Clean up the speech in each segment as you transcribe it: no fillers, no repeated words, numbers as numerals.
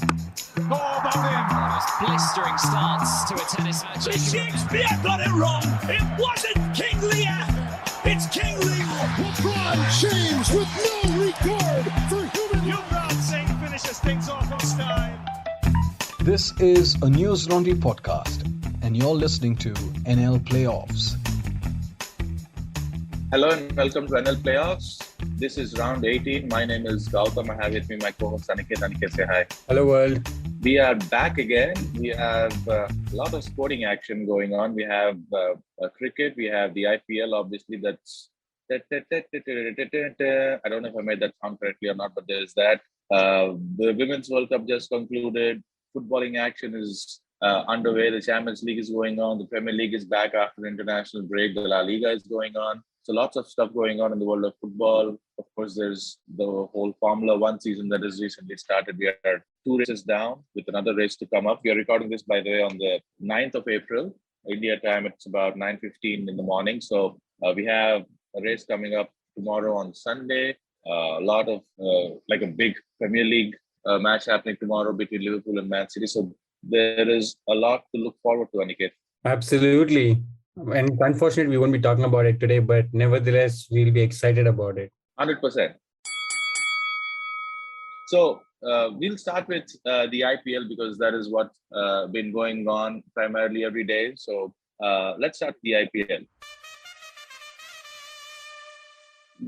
Oh, that's in. Blistering starts to a tennis match. The Shakespeare got it wrong. It wasn't King Lear. It's King Lear. LeBron James with no regard for human. Yuvraj Singh finishes things off on style. This is a News Laundry podcast, and you're listening to NL Playoffs. Hello and welcome to NL Playoffs. This is round 18. My name is Gautam. I have with me my co-host Aniket. Aniket, say hi. Hello world. We are back again. We have a lot of sporting action going on. We have cricket. We have the IPL, obviously. That's I don't know if I made that sound correctly or not, but there's that. The Women's World Cup just concluded. Footballing action is underway. The Champions League is going on. The Premier League is back after the international break. The La Liga is going on. So lots of stuff going on in the world of football. Of course, there's the whole Formula One season that has recently started. We are 2 races down with another race to come up. We are recording this, by the way, on the 9th of April. India time, it's about 9:15 in the morning. So we have a race coming up tomorrow on Sunday. A lot of, like a big Premier League match happening tomorrow between Liverpool and Man City. So there is a lot to look forward to, Aniket. Absolutely. And unfortunately, we won't be talking about it today, but nevertheless, we'll be excited about it. 100%. So we'll start with the IPL because that is what's been going on primarily every day. So let's start the IPL.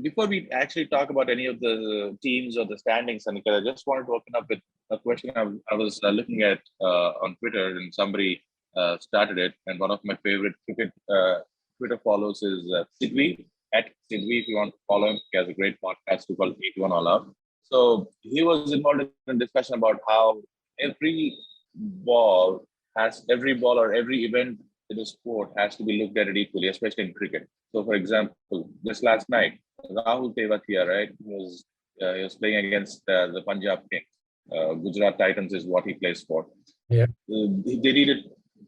Before we actually talk about any of the teams or the standings, Anika, I just wanted to open up with a question I was looking at on Twitter, and somebody started it. And one of my favorite cricket Twitter follows is Sidvi, at Sidvi. If you want to follow him, he has a great podcast called 81 All Out. So he was involved in a discussion about how every ball or every event in the sport has to be looked at it equally, especially in cricket. So, for example, just last night, Rahul Tewatia, right, he was playing against the Punjab Kings. Gujarat Titans is what he plays for. Yeah. They needed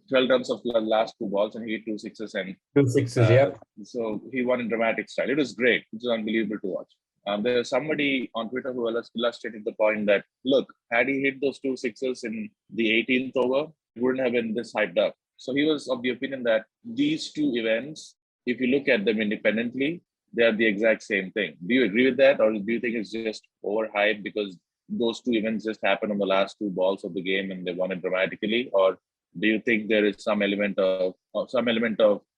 12 runs of the last 2 balls and he hit 2 sixes. And 2 sixes, yeah. So he won in dramatic style. It was great. It was unbelievable to watch. There was somebody on Twitter who illustrated the point that, look, had he hit those 2 sixes in the 18th over, it wouldn't have been this hyped up. So he was of the opinion that these 2 events, if you look at them independently, they are the exact same thing. Do you agree with that? Or do you think it's just overhyped because those 2 events just happened on the last 2 balls of the game and they won it dramatically? Or do you think there is some element of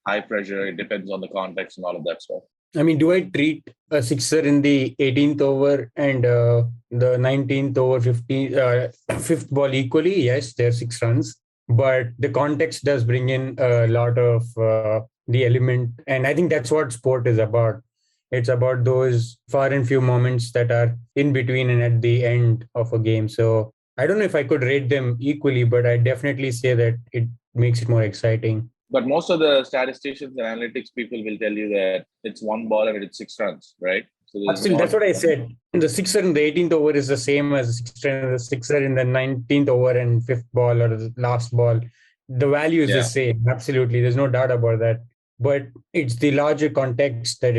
high pressure? It depends on the context and all of that stuff. I mean, do I treat a sixer in the 18th over and the 19th over 5th ball equally? Yes, they're 6 runs. But the context does bring in a lot of the element. And I think that's what sport is about. It's about those far and few moments that are in between and at the end of a game. So I don't know if I could rate them equally, but I definitely say that it makes it more exciting. But most of the statisticians and analytics people will tell you that it's 1 ball and it's 6 runs, right? So that's what I said. The sixer in the 18th over is the same as the sixer in the 19th over and 5th ball or the last ball. The value is the same. Absolutely. There's no doubt about that. But it's the larger context that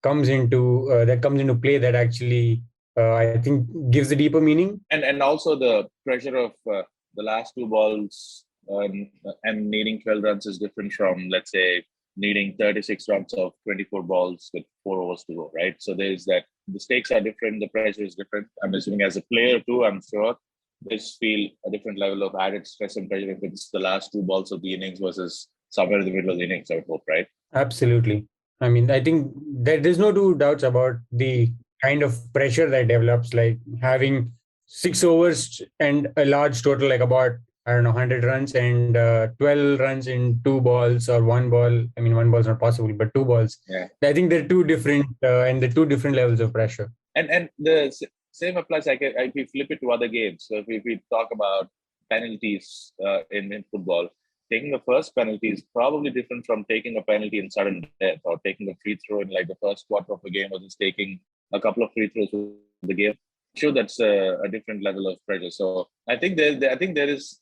comes into play that actually, I think, gives the deeper meaning. And also the pressure of the last 2 balls and needing 12 runs is different from, let's say, needing 36 runs of 24 balls with 4 overs to go, right? So there's that. The stakes are different. The pressure is different. I'm assuming as a player too, I'm sure this feel a different level of added stress and pressure if it's the last 2 balls of the innings versus somewhere in the middle of the innings, I would hope, right? Absolutely. I mean, I think that there's no 2 doubts about the kind of pressure that develops, like having 6 overs and a large total, like about 100 runs and 12 runs in 2 balls or 1 ball. I mean, 1 ball is not possible, but 2 balls. Yeah. I think they're 2 different and the 2 different levels of pressure. And the same applies, if we flip it to other games. So if we talk about penalties in football, taking the first penalty is probably different from taking a penalty in sudden death or taking a free throw in like the first quarter of a game versus taking a couple of free throws in the game. Sure, that's a different level of pressure. So I think there is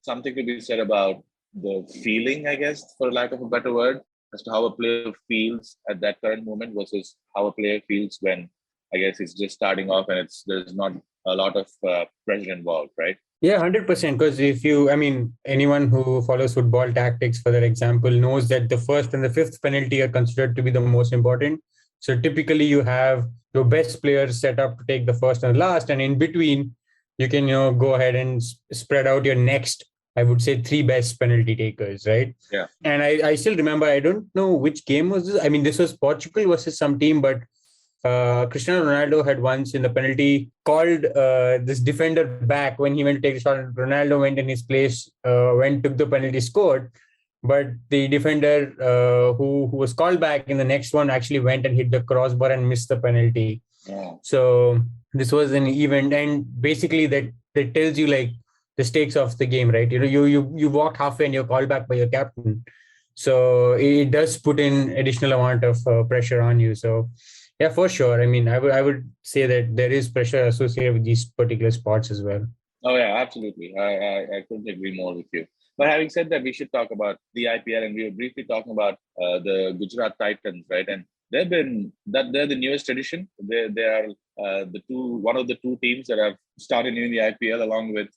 something to be said about the feeling, I guess, for lack of a better word, as to how a player feels at that current moment versus how a player feels when, I guess, it's just starting off and there's not a lot of pressure involved, right? Yeah, 100%. Because anyone who follows football tactics, for that example, knows that the first and the fifth penalty are considered to be the most important. So typically, you have your best players set up to take the first and last, and in between, you can go ahead and spread out your next, I would say, three best penalty takers, right? Yeah. And I still remember. I don't know which game was this. I mean, this was Portugal versus some team, but Cristiano Ronaldo had once in the penalty called this defender back when he went to take the shot. Ronaldo went in his place, took the penalty, scored. But the defender who was called back in the next one actually went and hit the crossbar and missed the penalty. Yeah. So this was an event, and basically that tells you like the stakes of the game, right? You walk halfway and you're called back by your captain. So it does put in additional amount of pressure on you. So yeah, for sure. I mean, I would say that there is pressure associated with these particular sports as well. Oh yeah, absolutely. I couldn't agree more with you. But having said that, we should talk about the IPL, and we were briefly talking about the Gujarat Titans, right? And they're the newest edition. They are one of the two teams that have started in the IPL, along with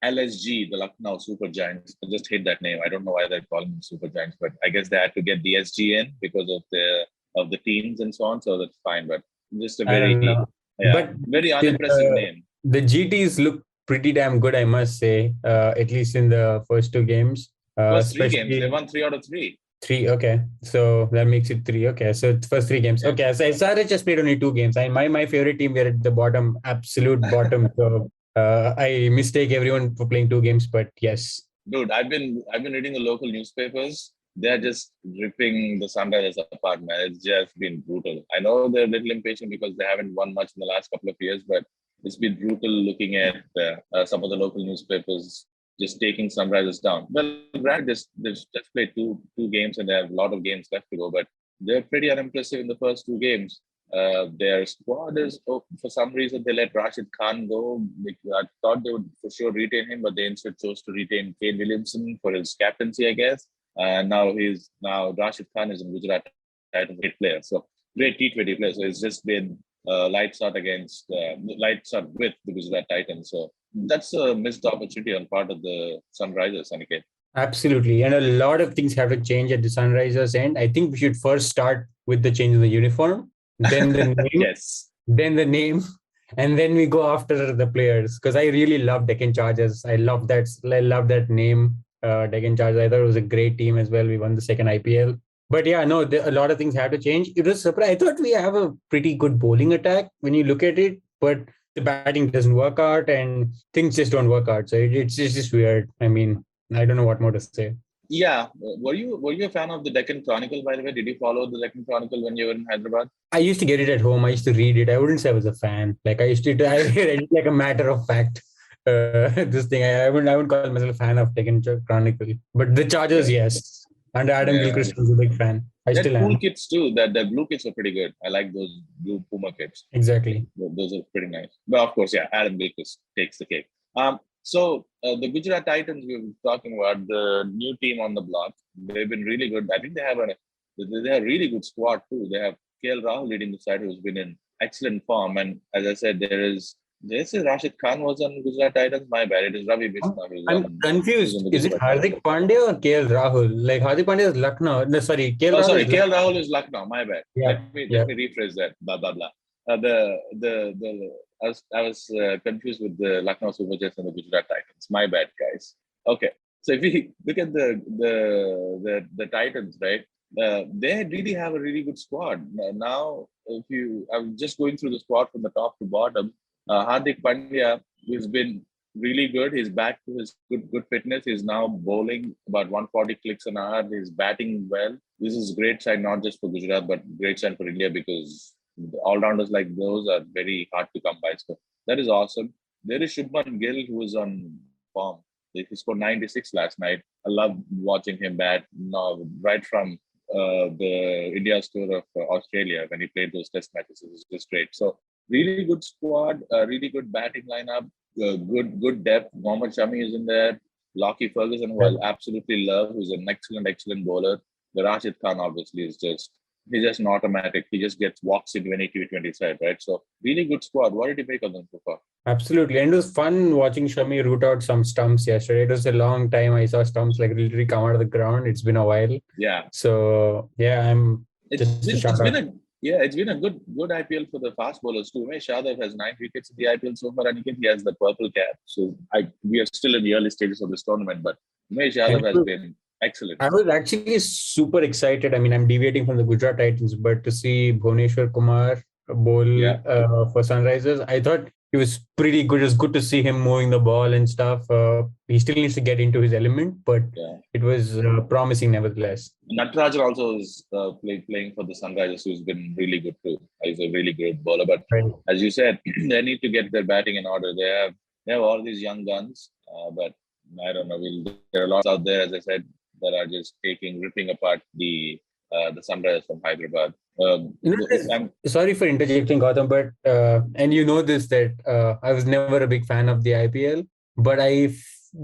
LSG, the Lucknow Super Giants. I just hate that name. I don't know why they're calling them Super Giants, but I guess they had to get the SG in because of the teams and so on. So that's fine. But just a very unimpressive name. The GTs look pretty damn good, I must say. At least in the first two games. First three games, they won 3 out of 3. 3, okay. So that makes it 3. Okay, so it's first 3 games. Okay, so SRH just played only 2 games. And my favorite team were at the bottom, absolute bottom. So I mistake everyone for playing 2 games, but yes. Dude, I've been reading the local newspapers. They're just ripping the Sunrisers apart, man. It's just been brutal. I know they're a little impatient because they haven't won much in the last couple of years, but it's been brutal looking at some of the local newspapers just taking Sunrisers down. Well, granted, they've just played two games and they have a lot of games left to go, but they're pretty unimpressive in the first 2 games. Their squad is, for some reason, they let Rashid Khan go. I thought they would for sure retain him, but they instead chose to retain Kane Williamson for his captaincy, I guess. And now Rashid Khan is in Gujarat Titans, great player. So great T20 player. So it's just been lights out with the Gujarat Titans. So that's a missed opportunity on part of the Sunrisers, Aniket. Absolutely. And a lot of things have to change at the Sunrisers end. I think we should first start with the change in the uniform, then the name, yes, then the name, and then we go after the players. Because I really love Deccan Chargers. I love that name, Deccan Chargers. I thought it was a great team as well. We won the second IPL. But yeah, no, a lot of things have to change. It was surprising. I thought we have a pretty good bowling attack when you look at it, but the batting doesn't work out and things just don't work out. So it's just weird. I mean, I don't know what more to say. Yeah. Were you a fan of the Deccan Chronicle, by the way? Did you follow the Deccan Chronicle when you were in Hyderabad? I used to get it at home. I used to read it. I wouldn't say I was a fan. Like I read it like a matter of fact. This thing, I wouldn't call myself a fan of Deccan Chronicle. But the Chargers, yes. And Adam Gilchrist was a big fan. I still am. Cool kits too. The blue kits are pretty good. I like those blue Puma kits. Exactly. Those are pretty nice. But of course, yeah, Adam Gilchrist takes the cake. So the Gujarat Titans we were talking about, the new team on the block, they've been really good. I think they have a really good squad too. They have KL Rahul leading the side, who's been in excellent form. And as I said, they say Rashid Khan was on Gujarat Titans. My bad. It is Ravi Vishnu. I'm confused. Is it Hardik Pandya or KL Rahul? Like Hardik Pandya is Lucknow. No, sorry. KL Rahul is Lucknow. My bad. Yeah. Let me rephrase that. Blah blah blah. I was confused with the Lucknow Super Jets and the Gujarat Titans. My bad, guys. Okay. So if we look at the Titans, right? They really have a really good squad. Now, I'm just going through the squad from the top to bottom. Hardik Pandya has been really good. He's back to his good fitness. He's now bowling about 140 clicks an hour. He's batting well. This is a great sign, not just for Gujarat, but great sign for India, because all-rounders like those are very hard to come by. So that is awesome. There is Shubman Gill, who is on form. He scored 96 last night. I love watching him bat. Now, right from the India's tour of Australia, when he played those test matches, it was just great. So really good squad, really good batting lineup, good depth. Mohammad Shami is in there. Lockie Ferguson, who I absolutely love, who's an excellent bowler. The Rashid Khan obviously is just He's just an automatic. He just walks into any T20 side, right? So really good squad. What did you make of them so far? Absolutely. And it was fun watching Shami root out some stumps yesterday. It was a long time I saw stumps like literally come out of the ground. It's been a while. Yeah. So yeah, it's been a good IPL for the fast bowlers too. Umesh Yadav has 9 wickets in the IPL so far, and he has the purple cap. So we are still in the early stages of this tournament, but Umesh Yadav has been excellent. I was actually super excited. I mean, I'm deviating from the Gujarat Titans, but to see Bhuvneshwar Kumar bowl for Sunrisers, I thought he was pretty good. It was good to see him moving the ball and stuff. He still needs to get into his element, but it was promising nevertheless. Natarajan also is playing for the Sunrisers, who's been really good too. He's a really great bowler. But as you said, they need to get their batting in order. They have all these young guns, but I don't know. There are lots out there, as I said, that are just ripping apart the Sunrisers from Hyderabad. Sorry for interjecting, Gautam, but and you know this, that I was never a big fan of the IPL, but I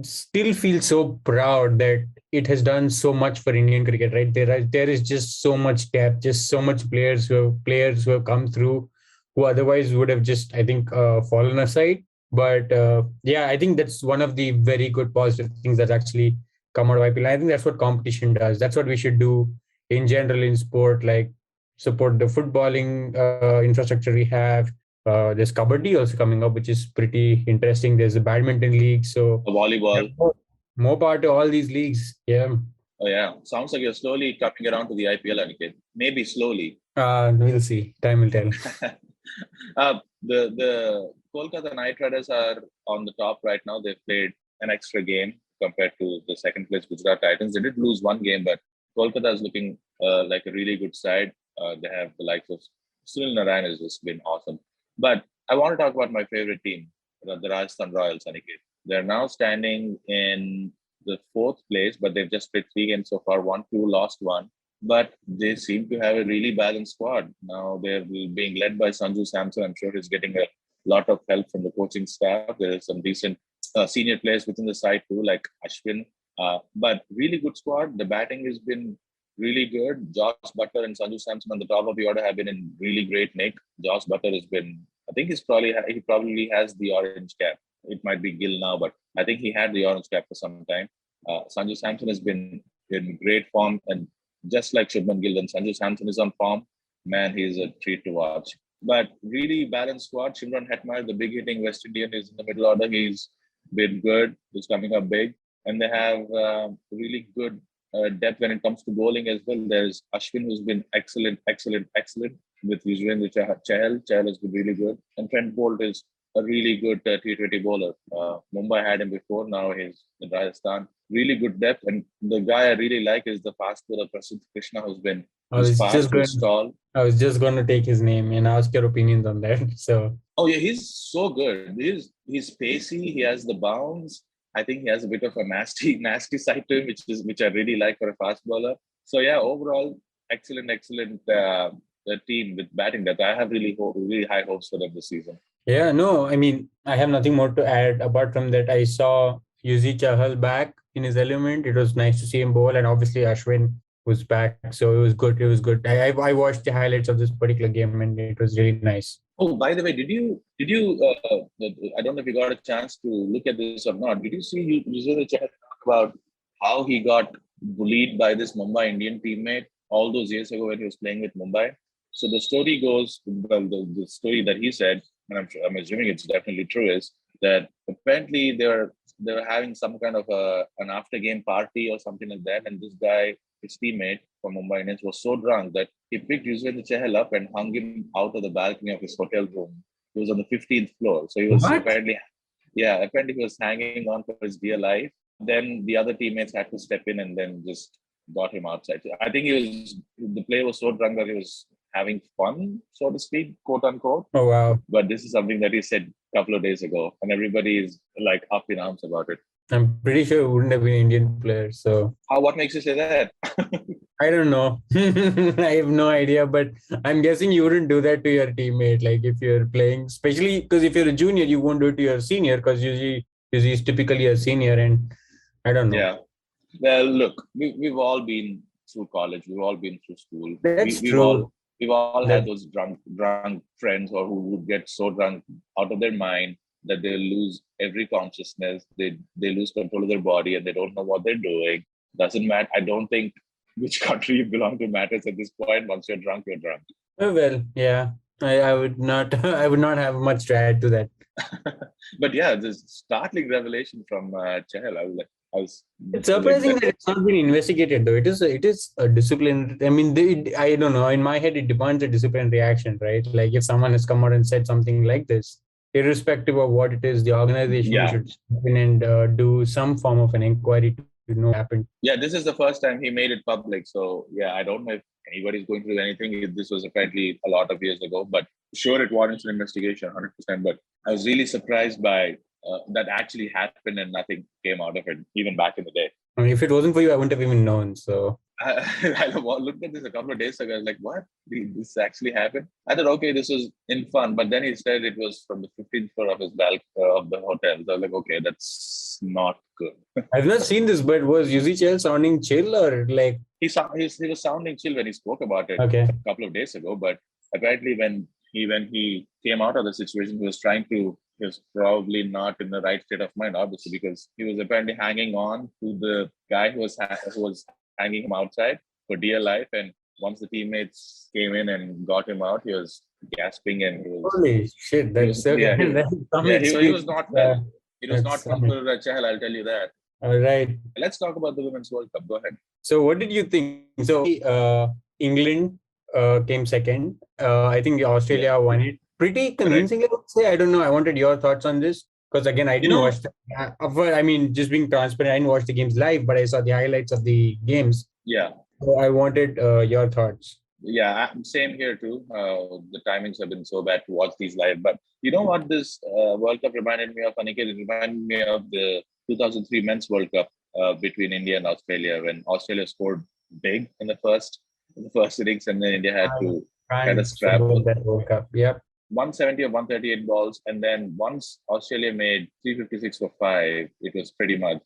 still feel so proud that it has done so much for Indian cricket. Right, there is just so much depth, just so much players who have come through, who otherwise would have just, I think, fallen aside. But I think that's one of the very good positive things that actually come out of IPL. I think that's what competition does. That's what we should do in general in sport, like support the footballing infrastructure we have. There's Kabaddi also coming up, which is pretty interesting. There's a badminton league. So volleyball. More part to all these leagues. Yeah. Oh, yeah. Sounds like you're slowly coming around to the IPL, Aniket. Maybe slowly. We'll see. Time will tell. The Kolkata Knight Riders are on the top right now. They've played an extra game compared to the second place Gujarat Titans. They did lose one game, but Kolkata is looking like a really good side. They have the likes of Sunil Narayan has just been awesome. But I want to talk about my favorite team, the Rajasthan Royals, Aniket. They're now standing in the 4th place, but they've just played 3 games so far, 1-2, lost 1. But they seem to have a really balanced squad. Now they're being led by Sanju Samson. I'm sure he's getting a lot of help from the coaching staff. There are some decent senior players within the side too, like Ashwin. But really good squad. The batting has been really good. Josh Butler and Sanju Samson on the top of the order have been in really great nick. Josh Butler has been, I think he probably has the orange cap. It might be Gill now, but I think he had the orange cap for some time. Sanju Samson has been in great form, and just like Shubman Gill, when Sanju Samson is on form, man, he's a treat to watch. But really balanced squad. Shimron Hetmeyer, the big hitting West Indian, is in the middle order. He's been good. He's coming up big. And they have really good depth when it comes to bowling as well. There's Ashwin, who's been excellent with Yuzvendra Chahal. Chahal has been really good. And Trent Bolt is a really good T20 bowler. Mumbai had him before. Now he's in Rajasthan. Really good depth. And the guy I really like is the fast bowler, Prasidh Krishna, who's been tall. I was just going to take his name and ask your opinions on that. So. Oh yeah, he's so good. He's pacey. He has the bounce. I think he has a bit of a nasty side to him, which I really like for a fast bowler. So yeah, overall, excellent team with batting depth. I have really high hopes for them this season. Yeah, no, I mean, I have nothing more to add apart from that. I saw Yuzi Chahal back in his element. It was nice to see him bowl, and obviously Ashwin was back, so it was good. I watched the highlights of this particular game, and it was really nice. Oh, by the way, did you? I don't know if you got a chance to look at this or not. Did you see Yuzvendra Chahal talk about how he got bullied by this Mumbai Indian teammate all those years ago when he was playing with Mumbai? So the story goes, well, the story that he said, and I'm assuming it's definitely true, is that apparently they were having some kind of an after game party or something like that, and this guy, his teammate from Mumbai Indians, was so drunk that he picked Yuzvendra Chahal up and hung him out of the balcony of his hotel room. He was on the 15th floor, so he was apparently he was hanging on for his dear life. Then the other teammates had to step in and then just got him outside. I think the player was so drunk that he was having fun, so to speak, quote unquote. Oh wow! But this is something that he said a couple of days ago, and everybody is like up in arms about it. I'm pretty sure it wouldn't have been an Indian player. So what makes you say that? I don't know. I have no idea, but I'm guessing you wouldn't do that to your teammate. Like if you're playing, especially because if you're a junior, you won't do it to your senior, because usually is typically a senior, and I don't know. Yeah. Well, look, we've all been through college. We've all been through school. That's We've true. all had those drunk friends, or who would get so drunk out of their mind that they lose every consciousness. They lose control of their body and they don't know what they're doing. Doesn't matter. I don't think which country you belong to matters at this point. Once you're drunk, you're drunk. Oh, well, yeah. I would not I would not have much to add to that. But yeah, this startling revelation from Chahal. I was It's literally surprising that it's not been investigated, though. It is a discipline. I mean, I don't know. In my head, it depends a disciplinary action, right? Like if someone has come out and said something like this, irrespective of what it is, the organization Yeah. should step in and do some form of an inquiry to know what happened. Yeah, this is the first time he made it public. So yeah, I don't know if anybody's going through anything. This was apparently a lot of years ago, but sure, it warrants an investigation, 100%. But I was really surprised by that actually happened and nothing came out of it, even back in the day. I mean, if it wasn't for you, I wouldn't have even known. So I looked at this a couple of days ago. I was like, what? This actually happened? I thought, okay, this was in fun. But then he said it was from the 15th floor of his balcony of the hotel. So I was like, okay, that's not good. I've not seen this, but was Chahal sounding chill or like? He was sounding chill when he spoke about it Okay. a couple of days ago. But apparently when he came out of the situation, he was probably not in the right state of mind, obviously, because he was apparently hanging on to the guy who was hanging him outside for dear life. And once the teammates came in and got him out, he was gasping and he was. Holy shit! That's okay. Yeah, he was not well. It was not That's fun for Chahal, I'll tell you that. All right. Let's talk about the Women's World Cup. Go ahead. So, what did you think? So, England came second. I think Australia won it pretty convincingly, I would say. I don't know. I wanted your thoughts on this because, again, I didn't watch. I mean, just being transparent, I didn't watch the games live, but I saw the highlights of the games. Yeah. So, I wanted your thoughts. Yeah, same here too. The timings have been so bad to watch these live. But you know what this World Cup reminded me of, Aniket? It reminded me of the 2003 Men's World Cup between India and Australia, when Australia scored big in the first innings, and then India had to kind of scrap. That World Cup. Yep. 170 or 138 balls, and then once Australia made 356 for 5, it was pretty much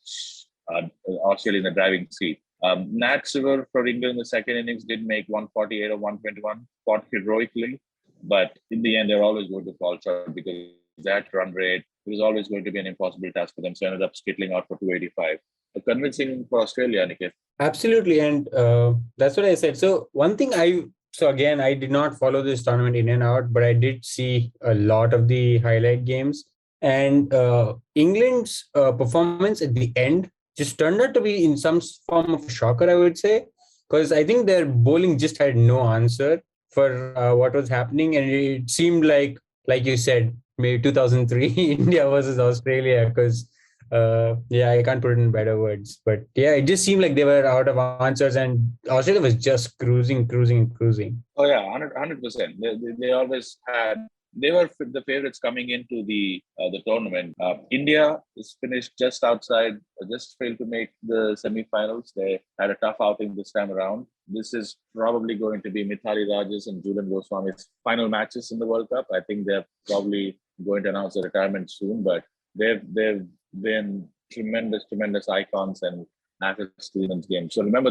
Australia in the driving seat. Nat Silver for England in the second innings did make 148 or 121, fought heroically, but in the end, they're always going to fall short because that run rate, it was always going to be an impossible task for them. So ended up skittling out for 285. Convincing for Australia, Nikhil. Absolutely, and that's what I said. So one thing again, I did not follow this tournament in and out, but I did see a lot of the highlight games, and England's performance at the end just turned out to be in some form of a shocker, I would say, because I think their bowling just had no answer for what was happening, and it seemed like you said, maybe 2003 India versus Australia, because I can't put it in better words, but yeah, it just seemed like they were out of answers and Australia was just cruising. Oh yeah, 100%. They always had. They were the favorites coming into the tournament. India is finished just outside, just failed to make the semi-finals. They had a tough outing this time around. This is probably going to be Mithali Raj's and Julian Goswami's final matches in the World Cup. I think they're probably going to announce their retirement soon, but they've been tremendous icons and assets to the women's game. So remember,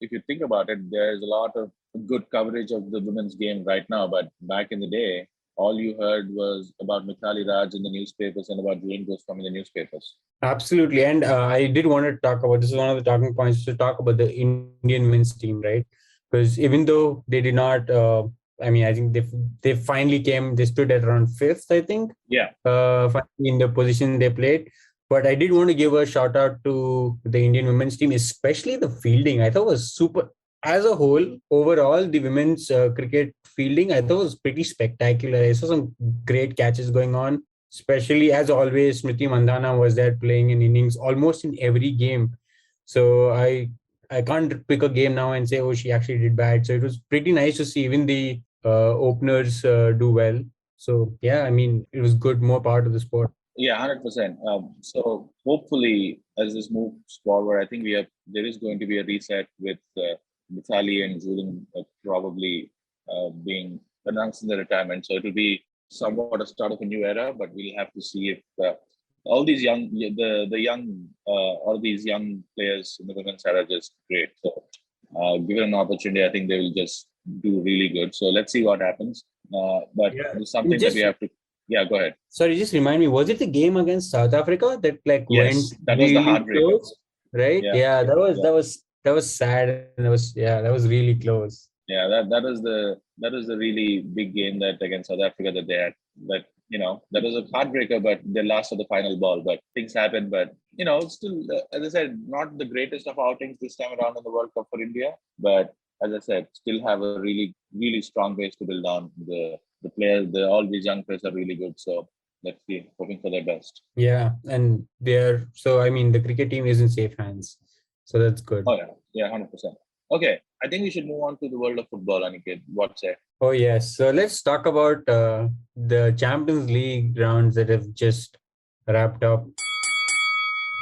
if you think about it, there's a lot of good coverage of the women's game right now, but back in the day, all you heard was about Mithali Raj in the newspapers and about Julian Goswami in the newspapers. Absolutely. And I did want to talk about, this is one of the talking points, to talk about the Indian women's team, right? Because even though they did not, I think they finally they stood at around 5th, I think. Yeah. In the position they played. But I did want to give a shout out to the Indian women's team, especially the fielding. I thought was super. As a whole, overall, the women's cricket fielding, I thought was pretty spectacular. I saw some great catches going on, especially as always, Smriti Mandhana was there playing in innings almost in every game. So I can't pick a game now and say, oh, she actually did bad. So it was pretty nice to see even the openers do well. So yeah, I mean, it was good, more part of the sport. Yeah, 100%. So hopefully, as this moves forward, I think there is going to be a reset with Mithali and Julian probably being announced in the retirement. So it will be somewhat a start of a new era, but we'll have to see if all these these young players in the women's side are just great. So Given an opportunity, I think they will just do really good. So let's see what happens. But Yeah. it's something that we have to. Yeah, go ahead. Sorry, just remind me, was it the game against South Africa that like went Yes, that was the really heartbreaker. close? Right? Yeah, Yeah, yeah. that was sad. And that was really close. Yeah, that was the really big game that against South Africa that they had. That that was a heartbreaker, but they lost at the final ball. But things happen. But it's still, as I said, not the greatest of outings this time around in the World Cup for India. But as I said, still have a really really strong base to build on. The players, all these young players are really good. So let's see, hoping for their best. Yeah, and I mean the cricket team is in safe hands. So that's good. Oh yeah, 100%. Okay, I think we should move on to the world of football, Aniket. What say? Oh yes. So let's talk about the Champions League rounds that have just wrapped up.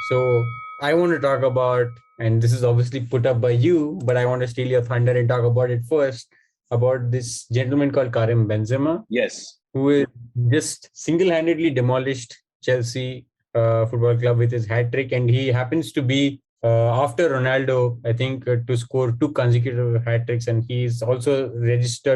So I want to talk about, and this is obviously put up by you, but I want to steal your thunder and talk about it first, about this gentleman called Karim Benzema. Yes. Who is just single-handedly demolished Chelsea Football Club with his hat trick, and he happens to be after Ronaldo, I think, to score 2 consecutive hat tricks, and he's also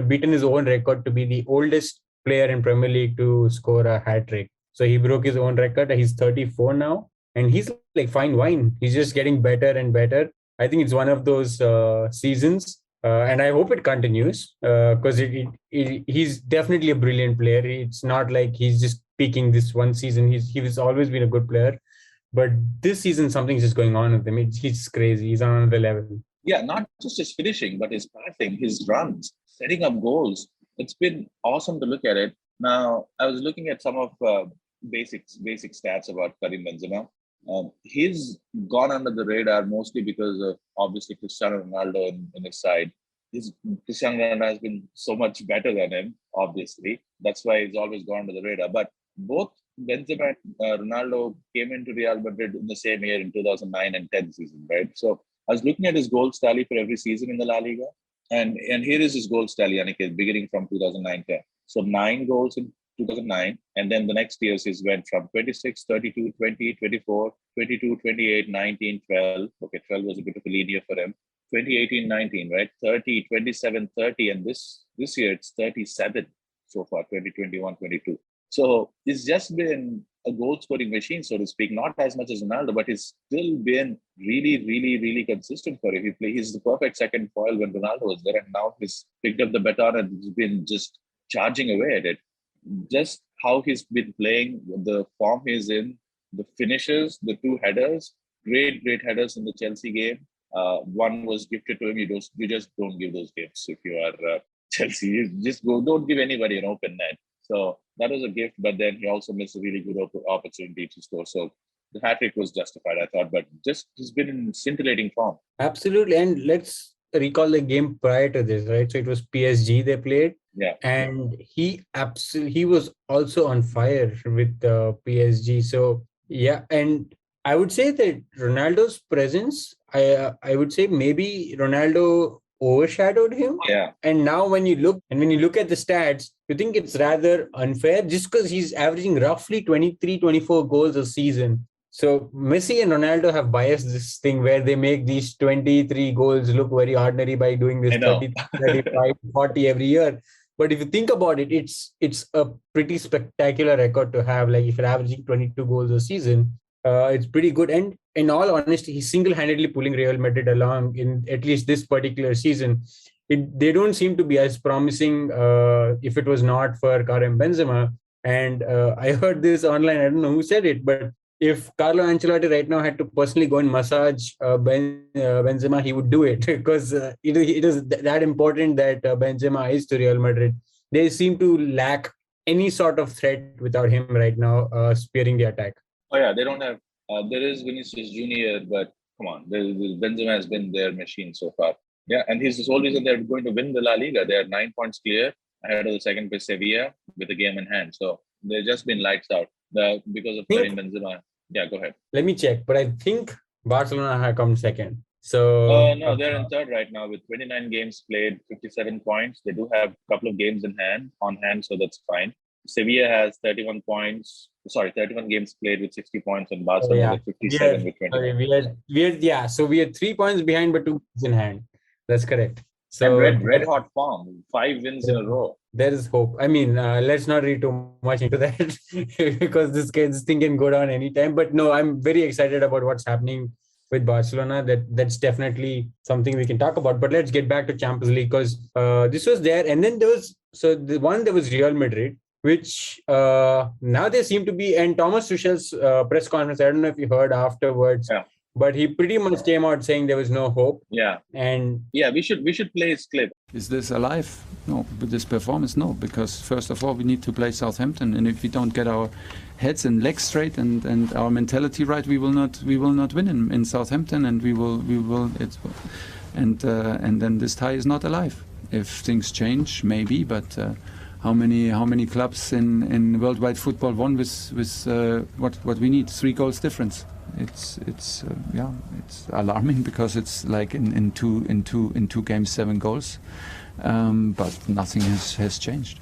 beaten his own record to be the oldest player in Premier League to score a hat trick. So he broke his own record. He's 34 now, and he's like fine wine. He's just getting better and better. I think it's one of those seasons. And I hope it continues because he's definitely a brilliant player. It's not like he's just peaking this one season. He's always been a good player. But this season, something's just going on with him. He's crazy. He's on another level. Yeah, not just his finishing, but his passing, his runs, setting up goals. It's been awesome to look at it. Now, I was looking at some of basic stats about Karim Benzema. He's gone under the radar mostly because of obviously Cristiano Ronaldo in his side. Cristiano Ronaldo has been so much better than him, obviously. That's why he's always gone under the radar. But both Benzema and Ronaldo came into Real Madrid in the same year in 2009 and 10 season, right? So I was looking at his goals tally for every season in the La Liga. And here is his goals tally, Aniket, beginning from 2009-10. So 9 goals in 2009, and then the next years he's went from 26, 32, 20, 24, 22, 28, 19, 12. Okay, 12 was a bit of a lead year for him. 2018, 19, right? 30, 27, 30, and this year it's 37 so far, 2021, 22. So it's just been a goal scoring machine, so to speak. Not as much as Ronaldo, but he's still been really, really, really consistent for him. He's the perfect second foil when Ronaldo was there, and now he's picked up the baton and he's been just charging away at it. Just how he's been playing, the form he's in, the finishes, the 2 headers, great headers in the Chelsea game. One was gifted to him. You just don't give those gifts if you are Chelsea. You just don't give anybody an open net. So that was a gift, but then he also missed a really good opportunity to score. So the hat-trick was justified, I thought, but just he's been in scintillating form. Absolutely. And let's recall the game prior to this, right? So it was PSG they played. Yeah. And he was also on fire with PSG. So yeah, and I would say that Ronaldo's presence, I would say maybe Ronaldo overshadowed him. Yeah. And now when you look at the stats, you think it's rather unfair just because he's averaging roughly 23, 24 goals a season. So Messi and Ronaldo have biased this thing where they make these 23 goals look very ordinary by doing this 30, 35, 40 every year. But if you think about it, it's a pretty spectacular record to have. Like if you're averaging 22 goals a season, it's pretty good. And in all honesty, he's single-handedly pulling Real Madrid along in at least this particular season. They don't seem to be as promising if it was not for Karim Benzema. And I heard this online. I don't know who said it, but if Carlo Ancelotti right now had to personally go and massage Benzema, he would do it because it is that important that Benzema is to Real Madrid. They seem to lack any sort of threat without him right now spearing the attack. Oh yeah, they don't have. There is Vinicius Junior, but come on, Benzema has been their machine so far. Yeah, and he's the sole reason they're going to win the La Liga. They are 9 points clear ahead of the second place Sevilla with the game in hand. So they've just been lights out because of Karim Benzema. Yeah, go ahead. Let me check, but I think Barcelona have come second. So no, they're in third right now with 29 games played, 57 points. They do have a couple of games on hand, so that's fine. Sevilla has 31 points. 31 games played with 60 points, and Barcelona with 57 with 20. So we are 3 points behind, but 2 points in hand. That's correct. And So red hot form, 5 wins in a row. there is hope. I mean, let's not read too much into that because this thing can go down anytime. But no, I'm very excited about what's happening with Barcelona. That's definitely something we can talk about. But let's get back to Champions League because this was there, and then there was Real Madrid, which now they seem to be. And Thomas Tuchel's press conference, I don't know if you heard afterwards. Yeah. But he pretty much came out saying there was no hope. Yeah. And we should play his clip. Is this alive? No. With this performance, no. Because first of all, we need to play Southampton, and if we don't get our heads and legs straight and our mentality right, we will not win in Southampton, and and then this tie is not alive. If things change, maybe, but. How many clubs in worldwide football won with what we need? 3 goals difference. It's alarming because it's like in two games 7 goals, but nothing has changed.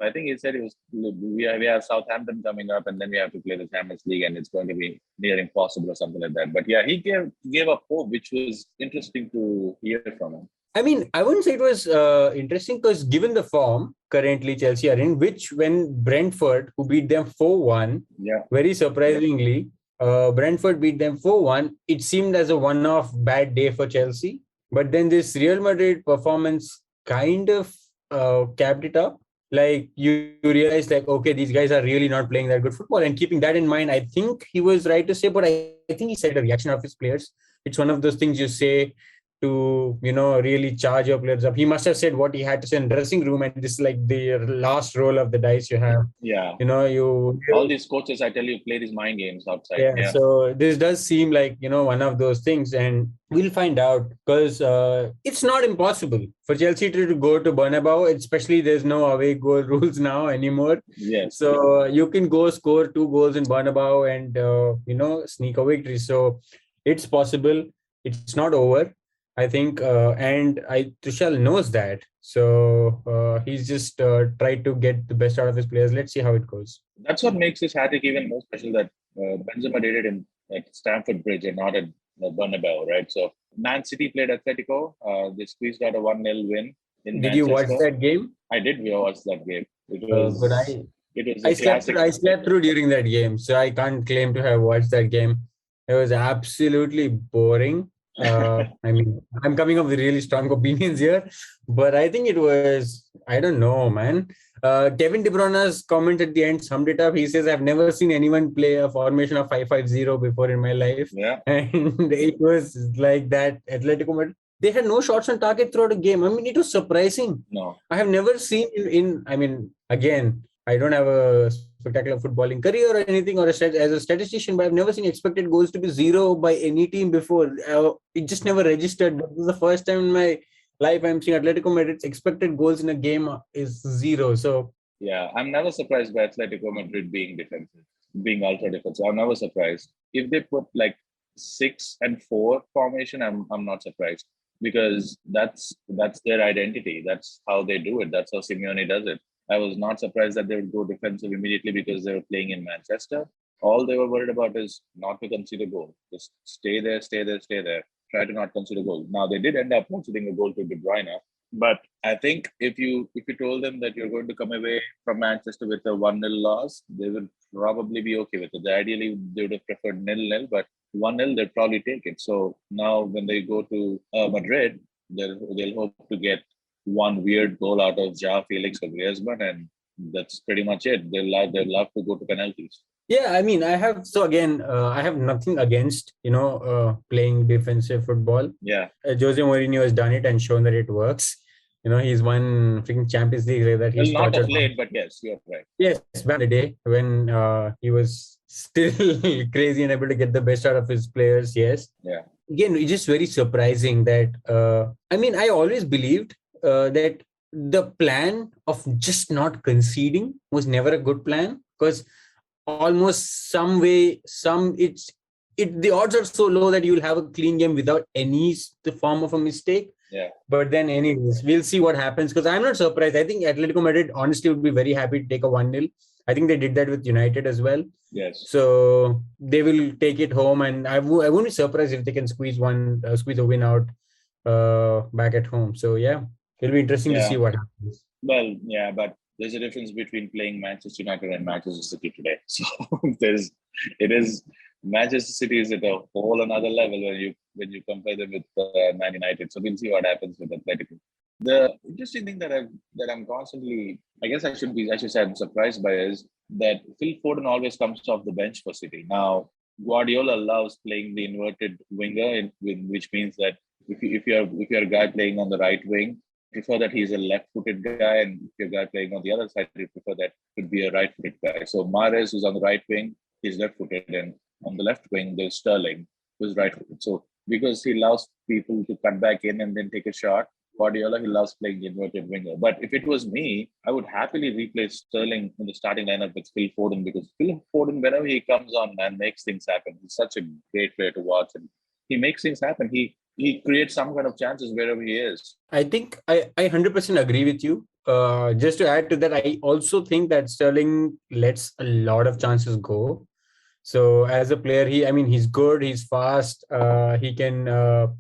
I think he said we have Southampton coming up, and then we have to play the Champions League, and it's going to be near impossible or something like that. But yeah, he gave up hope, which was interesting to hear from him. I mean, I wouldn't say it was interesting because given the form currently Chelsea are in, which when Brentford, who beat them 4-1, very surprisingly, Brentford beat them 4-1, it seemed as a one-off bad day for Chelsea. But then this Real Madrid performance kind of capped it up. Like you realize like, okay, these guys are really not playing that good football. And keeping that in mind, I think he was right to say, but I think he said the reaction of his players. It's one of those things you say to, really charge your players up. He must have said what he had to say in the dressing room, and this is like the last roll of the dice you have. Yeah. All these coaches, I tell you, play these mind games outside. Yeah. So this does seem like, one of those things, and we'll find out because it's not impossible for Chelsea to go to Bernabeu, especially there's no away goal rules now anymore. Yes. So you can go score 2 goals in Bernabeu and, sneak a victory. So it's possible. It's not over. I think, Tuchel knows that. So he's just tried to get the best out of his players. Let's see how it goes. That's what makes this hat-trick even more special, that Benzema did it at Stamford Bridge and not at Bernabeu, right? So Man City played Atletico. They squeezed out a 1-0 win in Manchester. Did you watch that game? I did watch that game. It was I slept through during that game, so I can't claim to have watched that game. It was absolutely boring. I mean, I'm coming up with really strong opinions here, but I think it was, I don't know, man. Kevin De Bruyne's comment at the end summed it up. He says, I've never seen anyone play a formation of 5-5-0 before in my life. Yeah. And it was like that. Atletico Madrid, they had no shots on target throughout the game. I mean, it was surprising. No. I have never seen again, I don't have a spectacular footballing career or anything as a statistician, but I've never seen expected goals to be 0 by any team before. It just never registered. But this is the first time in my life I'm seeing Atletico Madrid's expected goals in a game is 0. So yeah, I'm never surprised by Atletico Madrid being defensive, being ultra defensive. I'm never surprised. If they put like 6-4 formation, I'm not surprised, because that's their identity. That's how they do it. That's how Simeone does it. I was not surprised that they would go defensive immediately because they were playing in Manchester. All they were worried about is not to concede a goal. Just stay there. Try to not concede a goal. Now, they did end up conceding a goal to De Bruyne. But I think if you told them that you're going to come away from Manchester with a 1-0 loss, they would probably be okay with it. Ideally, they would have preferred 0-0, but 1-0, they'd probably take it. So now when they go to Madrid, they'll hope to get one weird goal out of João Felix or Griezmann, and that's pretty much it. They'll love to go to penalties. Yeah, I mean, I have nothing against, playing defensive football. Yeah. Jose Mourinho has done it and shown that it works. He's won freaking Champions League like that. Well, not of late, but yes, you're right. Yes, back in the day when he was still crazy and able to get the best out of his players, yes. Yeah. Again, it's just very surprising that, I always believed that the plan of just not conceding was never a good plan, because almost the odds are so low that you'll have a clean game without any form of a mistake. Yeah. But then anyways, we'll see what happens, because I'm not surprised. I think Atletico Madrid honestly would be very happy to take a 1-0. I think they did that with United as well. Yes. So they will take it home, and I won't be surprised if they can squeeze a win out back at home. So yeah, it'll be interesting to see Yeah. what happens. Well, yeah, but there's a difference between playing Manchester United and Manchester City today. So it is Manchester City is at a whole another level when you compare them with Man United. So we'll see what happens with Atletico. The interesting thing that I'm constantly, I guess I should say I'm surprised by is that Phil Foden always comes off the bench for City. Now Guardiola loves playing the inverted winger, which means that if you're a guy playing on the right wing, prefer that he's a left-footed guy, and if you're a guy playing on the other side, you prefer that could be a right-footed guy. So Mahrez, who's on the right wing, is left-footed, and on the left wing there's Sterling, who's right-footed. So because he allows people to cut back in and then take a shot, Guardiola, he loves playing the inverted winger. But if it was me, I would happily replace Sterling in the starting lineup with Phil Foden, because Phil Foden, whenever he comes on, man, makes things happen. He's such a great player to watch, and he makes things happen. He creates some kind of chances wherever he is. I think I 100% agree with you. Just to add to that, I also think that Sterling lets a lot of chances go. So as a player, he's good, he's fast, he can,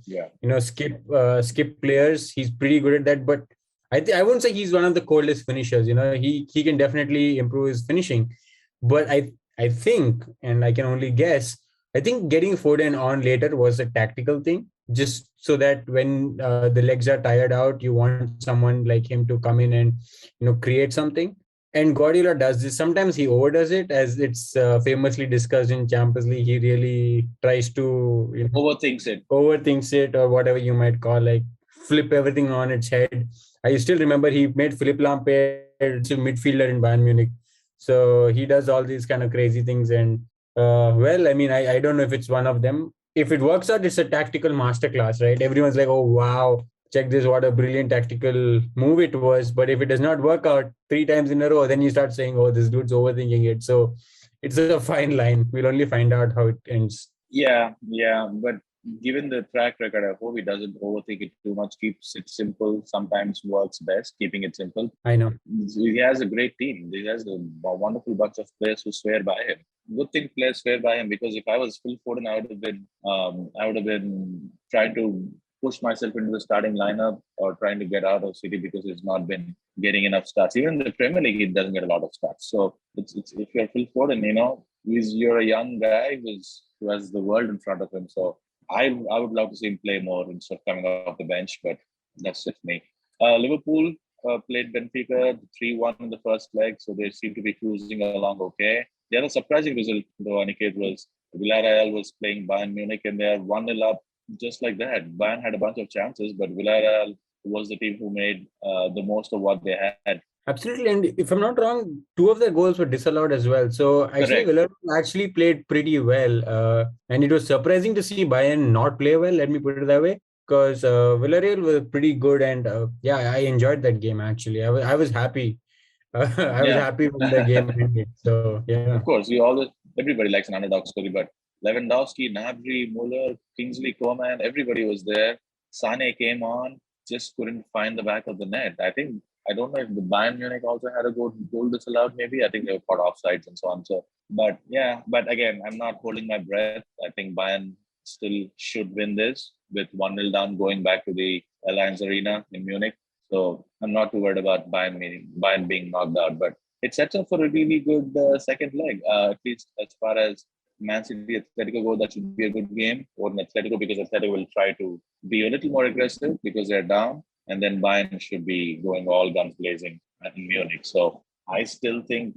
Yeah. skip players. He's pretty good at that. But I wouldn't say he's one of the coldest finishers. He can definitely improve his finishing. But I think, and I can only guess, I think getting Foden on later was a tactical thing, just so that when the legs are tired out, you want someone like him to come in and create something. And Guardiola does this. Sometimes he overdoes it, as it's famously discussed in Champions League. He really tries to overthinks it, or whatever you might call, like flip everything on its head. I still remember he made Philipp Lampard a midfielder in Bayern Munich. So he does all these kind of crazy things. And I don't know if it's one of them. If it works out, it's a tactical masterclass, right? Everyone's like, oh, wow, check this, what a brilliant tactical move it was. But if it does not work out 3 times in a row, then you start saying, oh, this dude's overthinking it. So it's a fine line. We'll only find out how it ends. Yeah. But given the track record, I hope he doesn't overthink it too much, keeps it simple. Sometimes works best, keeping it simple. I know. He has a great team. He has a wonderful bunch of players who swear by him. Good thing players swear by him, because if I was Phil Foden, I would have been trying to push myself into the starting lineup, or trying to get out of City, because he's not been getting enough starts. Even in the Premier League, he doesn't get a lot of starts. So it's if you're Phil Foden, you're a young guy who has the world in front of him. So I would love to see him play more instead of coming off the bench, but that's just me. Liverpool played Benfica 3-1 in the first leg, so they seem to be cruising along okay. The other surprising result, though, Aniket, was Villarreal was playing Bayern Munich, and they are 1-0 up just like that. Bayern had a bunch of chances, but Villarreal was the team who made the most of what they had. Absolutely. And if I'm not wrong, 2 of their goals were disallowed as well. So actually, Villarreal actually played pretty well. And it was surprising to see Bayern not play well, let me put it that way, because Villarreal was pretty good. And I enjoyed that game, actually. I was happy. I was happy when the game ended. So, yeah. Of course, everybody likes an underdog story, but Lewandowski, Gnabry, Muller, Kingsley Coman, everybody was there. Sane came on, just couldn't find the back of the net. I don't know if the Bayern Munich also had a goal disallowed, maybe. I think they were caught offsides and so on. So, but again, I'm not holding my breath. I think Bayern still should win this with 1-0 down, going back to the Allianz Arena in Munich. So I'm not too worried about Bayern being knocked out, but it sets up for a really good second leg, at least as far as Man City Atletico go. That should be a good game for Atletico, because Atletico will try to be a little more aggressive because they're down, and then Bayern should be going all guns blazing in Munich. So I still think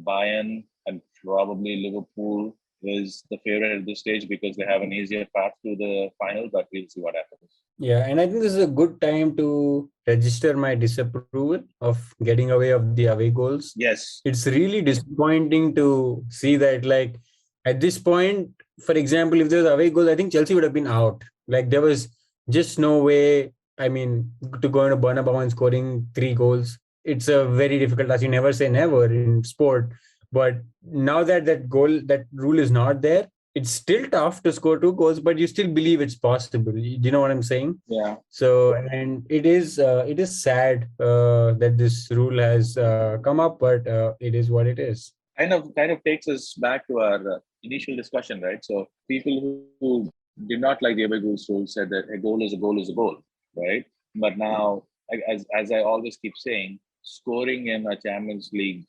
Bayern and probably Liverpool is the favorite at this stage, because they have an easier path to the final, but we'll see what happens. Yeah, and I think this is a good time to register my disapproval of getting away of the away goals. Yes. It's really disappointing to see that, like, at this point, for example, if there was away goals, I think Chelsea would have been out. Like, there was just no way, to go into Bernabeu and scoring 3 goals. It's a very difficult task. You never say never in sport. But now that rule is not there, it's still tough to score 2 goals, but you still believe it's possible. Do you know what I'm saying? Yeah. So, and it is sad that this rule has come up, but it is what it is. Kind of takes us back to our initial discussion, right? So people who did not like the away goals rule said that a goal is a goal is a goal. right? But now, as I always keep saying, scoring in a Champions League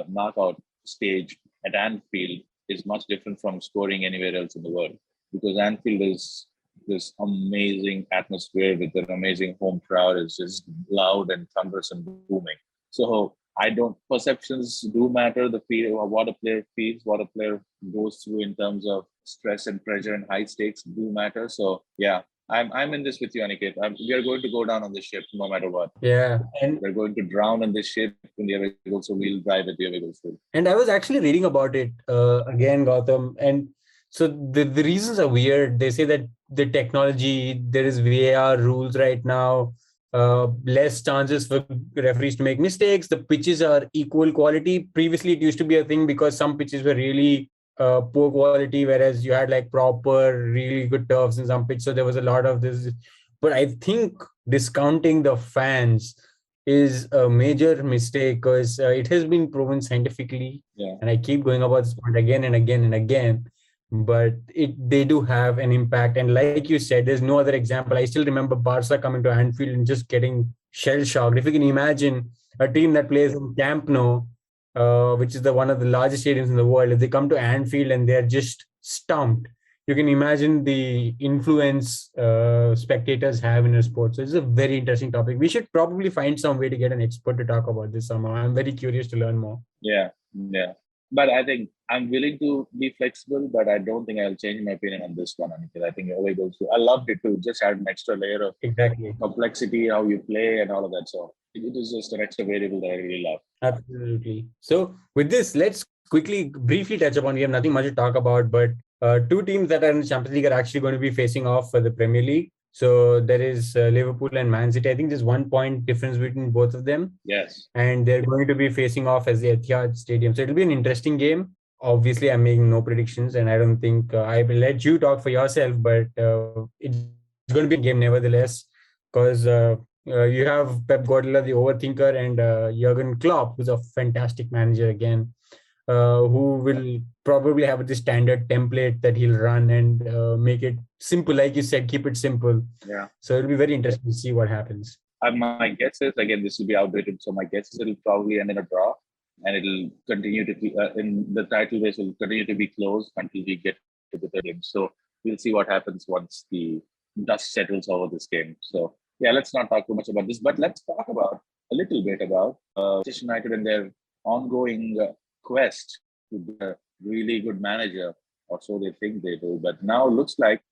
knockout stage at Anfield is much different from scoring anywhere else in the world, because Anfield is this amazing atmosphere with an amazing home crowd. It's just loud and thunderous and booming. So I don't, perceptions do matter. The feel, what a player feels, what a player goes through in terms of stress and pressure and high stakes do matter. So yeah, I'm in this with you, Aniket. We are going to go down on this ship no matter what. Yeah, and We're going to drown in this ship in the away goal, so we'll drive at the away goal too. I was actually reading about it again, Gautam, and so the reasons are weird. They say that the technology, there is VAR rules right now, less chances for referees to make mistakes. The pitches are equal quality. Previously, it used to be a thing because some pitches were really poor quality, whereas you had like proper, really good turfs in some pitch. So there was a lot of this. But I think discounting the fans is a major mistake, because it has been proven scientifically, and I keep going about this point again and again and again, but they do have an impact. And like you said, there's no other example. I still remember Barca coming to Anfield and just getting shell shocked. If you can imagine a team that plays in Camp Nou, which is one of the largest stadiums in the world, if they come to Anfield and they're just stumped, you can imagine the influence spectators have in a sport. So it's a very interesting topic. We should probably find some way to get an expert to talk about this somehow. I'm very curious to learn more. Yeah. But I think I'm willing to be flexible, but I don't think I'll change my opinion on this one, Aniket. I think away goals. I loved it too. Just add an extra layer of complexity, how you play and all of that. So it is just an extra variable that I really love. Absolutely. So with this, let's briefly touch upon, we have nothing much to talk about, but two teams that are in the Champions League are actually going to be facing off for the Premier League. So there is Liverpool and Man City. I think there's 1 point difference between both of them. Yes. And they're going to be facing off as the Etihad Stadium. So it'll be an interesting game. Obviously, I'm making no predictions, and I don't think I will let you talk for yourself, but it's going to be a game nevertheless, because you have Pep Guardiola, the overthinker, and Jurgen Klopp, who's a fantastic manager again, who will probably have the standard template that he'll run and make it simple. Like you said, keep it simple. Yeah. So it'll be very interesting to see what happens. My guess is, again, this will be outdated. So my guess is it'll probably end in a draw, and it'll continue to be in the title race will continue to be close until we get to the third game. So we'll see what happens once the dust settles over this game. So yeah, let's not talk too much about this, but let's talk about a little bit about Manchester United and their ongoing quest to be a really good manager, or so they think they do. But now looks like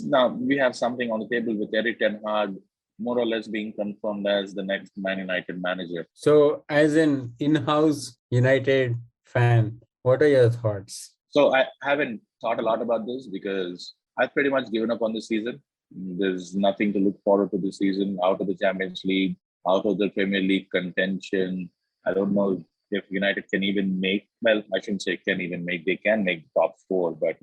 now we have something on the table with Erik ten Hag more or less being confirmed as the next Man United manager. So as an in-house United fan, what are your thoughts? So I haven't thought a lot about this because I've pretty much given up on the season. There's nothing to look forward to this season, out of the Champions League, out of the Premier League contention. I don't know if United can even make, well, I shouldn't say can even make, they can make the top four, but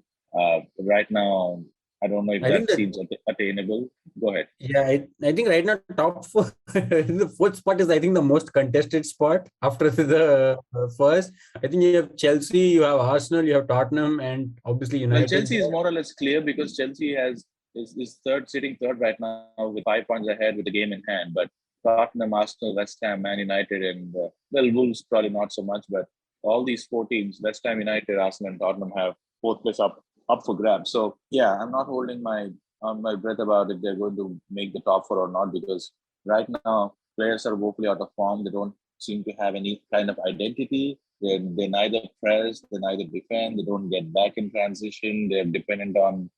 right now, I don't know if that seems attainable. Go ahead. Yeah, I think right now top four, the fourth spot is I think the most contested spot after the first. I think you have Chelsea, you have Arsenal, you have Tottenham, and obviously United. Well, Chelsea is more or less clear because Chelsea is sitting third right now with 5 points ahead with the game in hand. But Tottenham, Arsenal, West Ham, Man United, and Wolves probably not so much. But all these four teams, West Ham, United, Arsenal, and Tottenham have fourth place up for grabs. So yeah, I'm not holding my breath about if they're going to make the top four or not, because right now players are woefully out of form. They don't seem to have any kind of identity. They neither press, they neither defend, they don't get back in transition. They're dependent on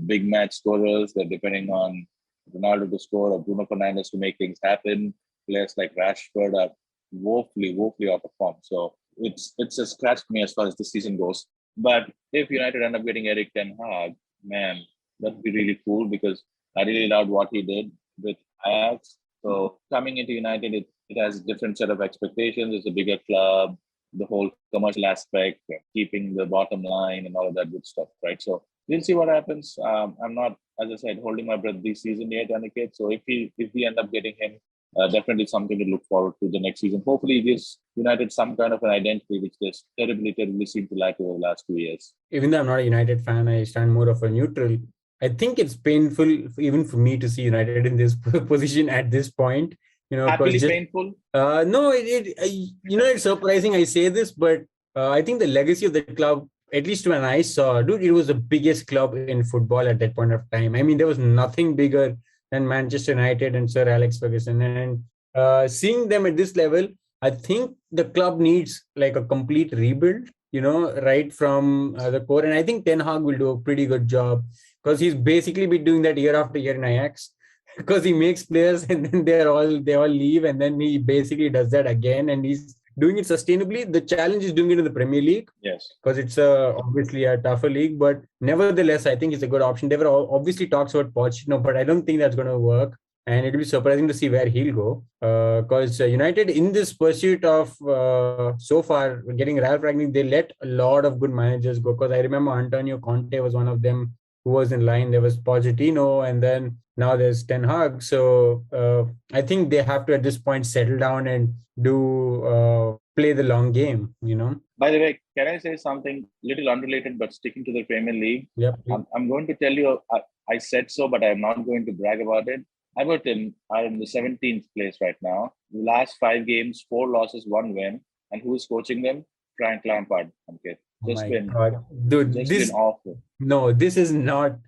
big match scorers. They're depending on Ronaldo to score or Bruno Fernandes to make things happen. Players like Rashford are woefully out of form. So it's just scratched me as far as the season goes. But if United end up getting Erik ten Hag, man, that'd be really cool, because I really loved what he did with Ajax. So coming into United, it has a different set of expectations. It's a bigger club, the whole commercial aspect, keeping the bottom line and all of that good stuff, right? So we'll see what happens. I'm not, as I said, holding my breath this season yet, Aniket. So if we end up getting him, definitely something to look forward to the next season. Hopefully, it gives United some kind of an identity, which they terribly seem to lack over the last 2 years. Even though I'm not a United fan, I stand more of a neutral. I think it's painful even for me to see United in this position at this point. Happily because painful. no, it's surprising I say this, but I think the legacy of the club, at least when I saw, dude, it was the biggest club in football at that point of time. I mean, there was nothing bigger than Manchester United and Sir Alex Ferguson. And seeing them at this level, I think the club needs like a complete rebuild, right from the core. And I think Ten Hag will do a pretty good job because he's basically been doing that year after year in Ajax. Because he makes players and then they all leave, and then he basically does that again, and he's doing it sustainably. The challenge is doing it in the Premier League, Yes, because it's obviously a tougher league, but nevertheless, I think it's a good option. There were obviously talks about Pochettino, but I don't think that's going to work, and it'll be surprising to see where he'll go. Because United, in this pursuit of so far getting Ralph Rangnick, they let a lot of good managers go. Because I remember Antonio Conte was one of them who was in line. There was Pochettino, and then now there's Ten Hag. So I think they have to at this point settle down and play the long game. By the way, can I say something little unrelated but sticking to the Premier League? Yep. I'm going to tell you, I said so, but I'm not going to brag about it. Everton are in the 17th place right now. The last 5 games, 4 losses, 1 win. And who is coaching them? Frank Lampard. Okay. God. Dude, been awful. No, this is not.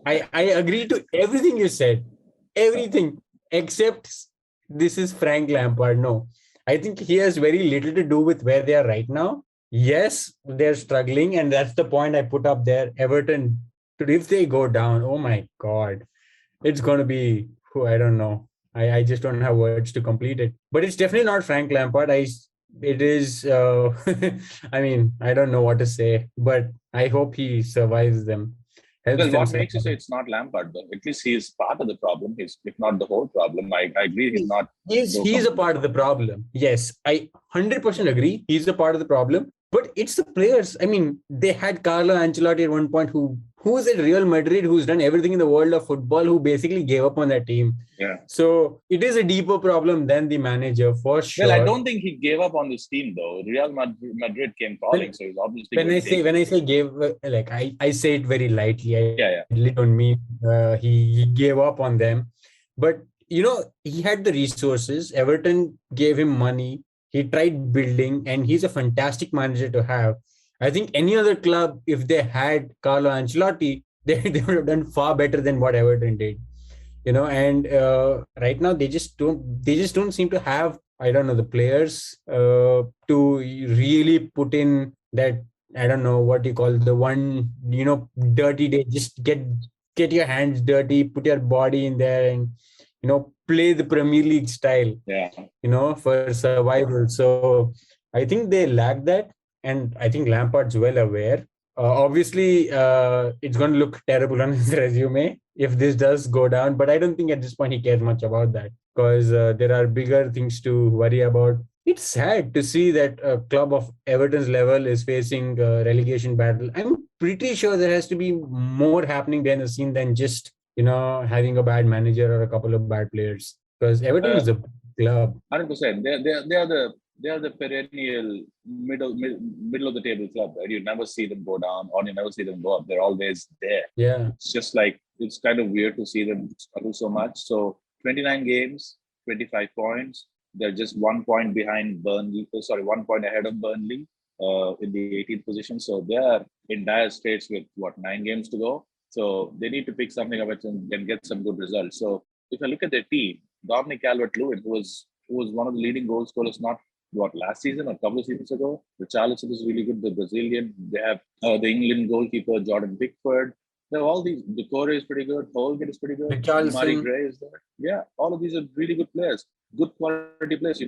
I agree to everything you said. Everything except this is Frank Lampard. No, I think he has very little to do with where they are right now. Yes, they're struggling, and that's the point I put up there. Everton, if they go down, oh my God, it's going to be, I don't know. I just don't have words to complete it. But it's definitely not Frank Lampard. It is, I mean, I don't know what to say, but I hope he survives them. What makes you say it's not Lampard, though? At least he's part of the problem. He's, if not the whole problem. I agree he's not. He's a part of the problem. Yes, I 100% agree. He's a part of the problem. But it's the players. I mean, they had Carlo Ancelotti at one point who's at Real Madrid, who's done everything in the world of football, who basically gave up on that team. Yeah. So it is a deeper problem than the manager, for sure. Well, I don't think he gave up on this team, though. Real Madrid came calling, so he's obviously. When I say gave, like I say it very lightly. I really don't mean he gave up on them, but he had the resources. Everton gave him money. He tried building, and he's a fantastic manager to have. I think any other club, if they had Carlo Ancelotti, they would have done far better than what Everton did. And right now they just don't seem to have, I don't know, the players to really put in that, I don't know what you call the one, dirty day. Just get your hands dirty, put your body in there, and play the Premier League style. Yeah. For survival. So I think they lack that, and I think Lampard's well aware. Obviously, it's going to look terrible on his resume if this does go down, but I don't think at this point he cares much about that, because there are bigger things to worry about. It's sad to see that a club of Everton's level is facing a relegation battle. I'm pretty sure there has to be more happening behind the scene than just having a bad manager or a couple of bad players, because Everton is a club. 100%. They are the perennial middle of the table club, right? You never see them go down or you never see them go up. They're always there. Yeah. It's just like, it's kind of weird to see them struggle so much. So 29 games, 25 points. They're just 1 point behind Burnley. 1 point ahead of Burnley in the 18th position. So they are in dire straits with 9 games to go. So they need to pick something up and get some good results. So if I look at their team, Dominic Calvert-Lewin, who was one of the leading goal scorers, not last season or a couple of seasons ago. The Richarlison is really good. The Brazilian. They have the England goalkeeper Jordan Pickford. They have all these. The core is pretty good. Holgate is pretty good. Murray Gray is there. Yeah, all of these are really good players. Good quality players.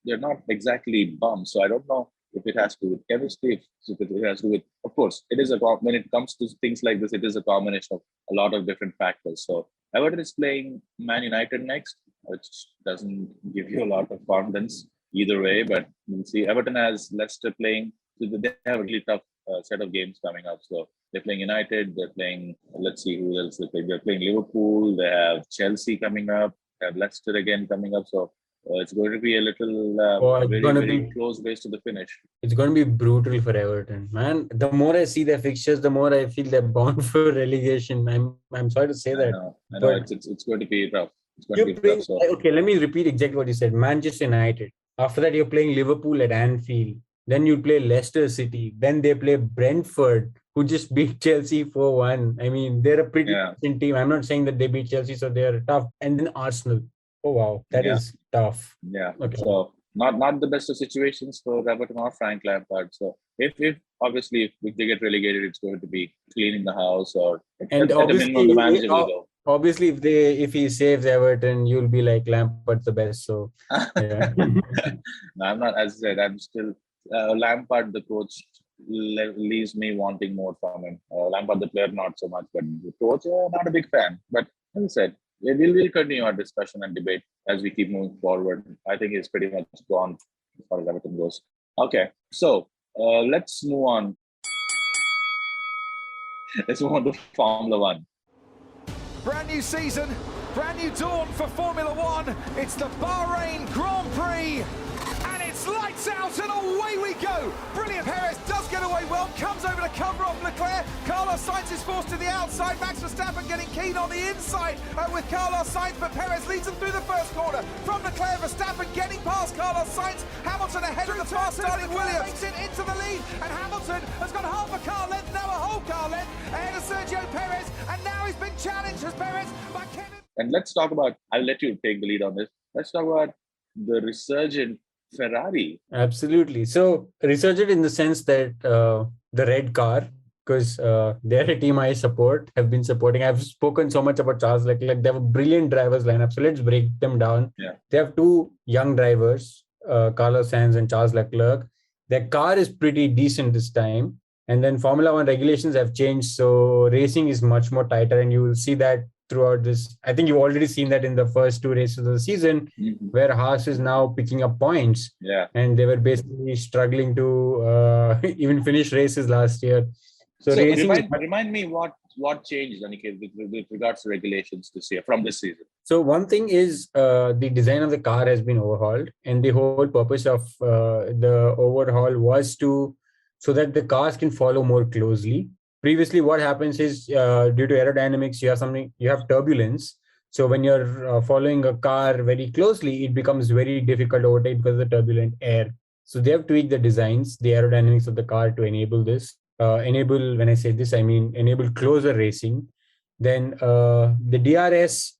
They're not exactly bums. So I don't know if it has to do with chemistry, if it has to do with, of course, it is when it comes to things like this, it is a combination of a lot of different factors. So Everton is playing Man United next, which doesn't give you a lot of confidence either way, but we'll see. Everton has Leicester playing. So they have a really tough set of games coming up. So they're playing United. They're playing, let's see who else they play. They're playing Liverpool. They have Chelsea coming up. They have Leicester again coming up. So It's going to be a little It's very, going to very be close race to the finish. it's going to be brutal for Everton, man. The more I see their fixtures, the more I feel they're bound for relegation. I'm sorry to say I that, know. but It's going to be rough. It's going to you're be rough. playing. So Okay, let me repeat exactly what you said. Manchester United. After that, you're playing Liverpool at Anfield. Then you play Leicester City. Then they play Brentford, who just beat Chelsea 4-1. I mean, they're a pretty yeah, decent team. I'm not saying that they beat Chelsea, so they're tough. And then Arsenal. Oh wow, that yeah, is tough. yeah. Okay. So not the best of situations for Everton or Frank Lampard. So if obviously if they get relegated, it's going to be cleaning the house or And at the minimum the manager will go. obviously, if he saves Everton, you'll be like Lampard's the best. So yeah. No, I'm not. As I said, I'm still Lampard, the coach, leaves me wanting more from him. Lampard, the player, not so much, but the coach, not a big fan. But as I said, we'll continue our discussion and debate as we keep moving forward. I think it's pretty much gone as far as Everton goes. Okay, so let's move on. Let's move on to Formula One. Brand new season, brand new dawn for Formula One. It's the Bahrain Grand Prix. And it's lights out and away we go. Brilliant. Perez does get away well, comes over to cover off Leclerc. Carlos Sainz is forced to the outside. Max Verstappen getting keen on the inside with Carlos Sainz, but Perez leads them through the first corner. From Leclerc, Verstappen getting past Carlos Sainz. Hamilton ahead of the fast starting Williams. Makes it into the lead, and Hamilton has got half a car length, now a whole car length ahead of Sergio Perez, and now he's been challenged as Perez by Kevin. And let's talk about, I'll let you take the lead on this. Let's talk about the resurgent Ferrari. Absolutely. So resurgent in the sense that the red car, because they're a team I have been supporting. I've spoken so much about Charles Leclerc. They have a brilliant drivers lineup. So let's break them down. Yeah. They have two young drivers, Carlos Sainz and Charles Leclerc. Their car is pretty decent this time. And then Formula One regulations have changed. So racing is much more tighter, and you will see that throughout this. I think you've already seen that in the first two races of the season, where Haas is now picking up points. Yeah. And they were basically struggling to even finish races last year. So racing remind me what changed, Aniket, with regards to regulations this year from this season. So one thing is the design of the car has been overhauled, and the whole purpose of the overhaul was so that the cars can follow more closely. Previously, what happens is due to aerodynamics, you have turbulence. So when you're following a car very closely, it becomes very difficult to overtake because of the turbulent air. So they have tweaked the designs, the aerodynamics of the car to enable this. When I say this, I mean enable closer racing. Then the DRS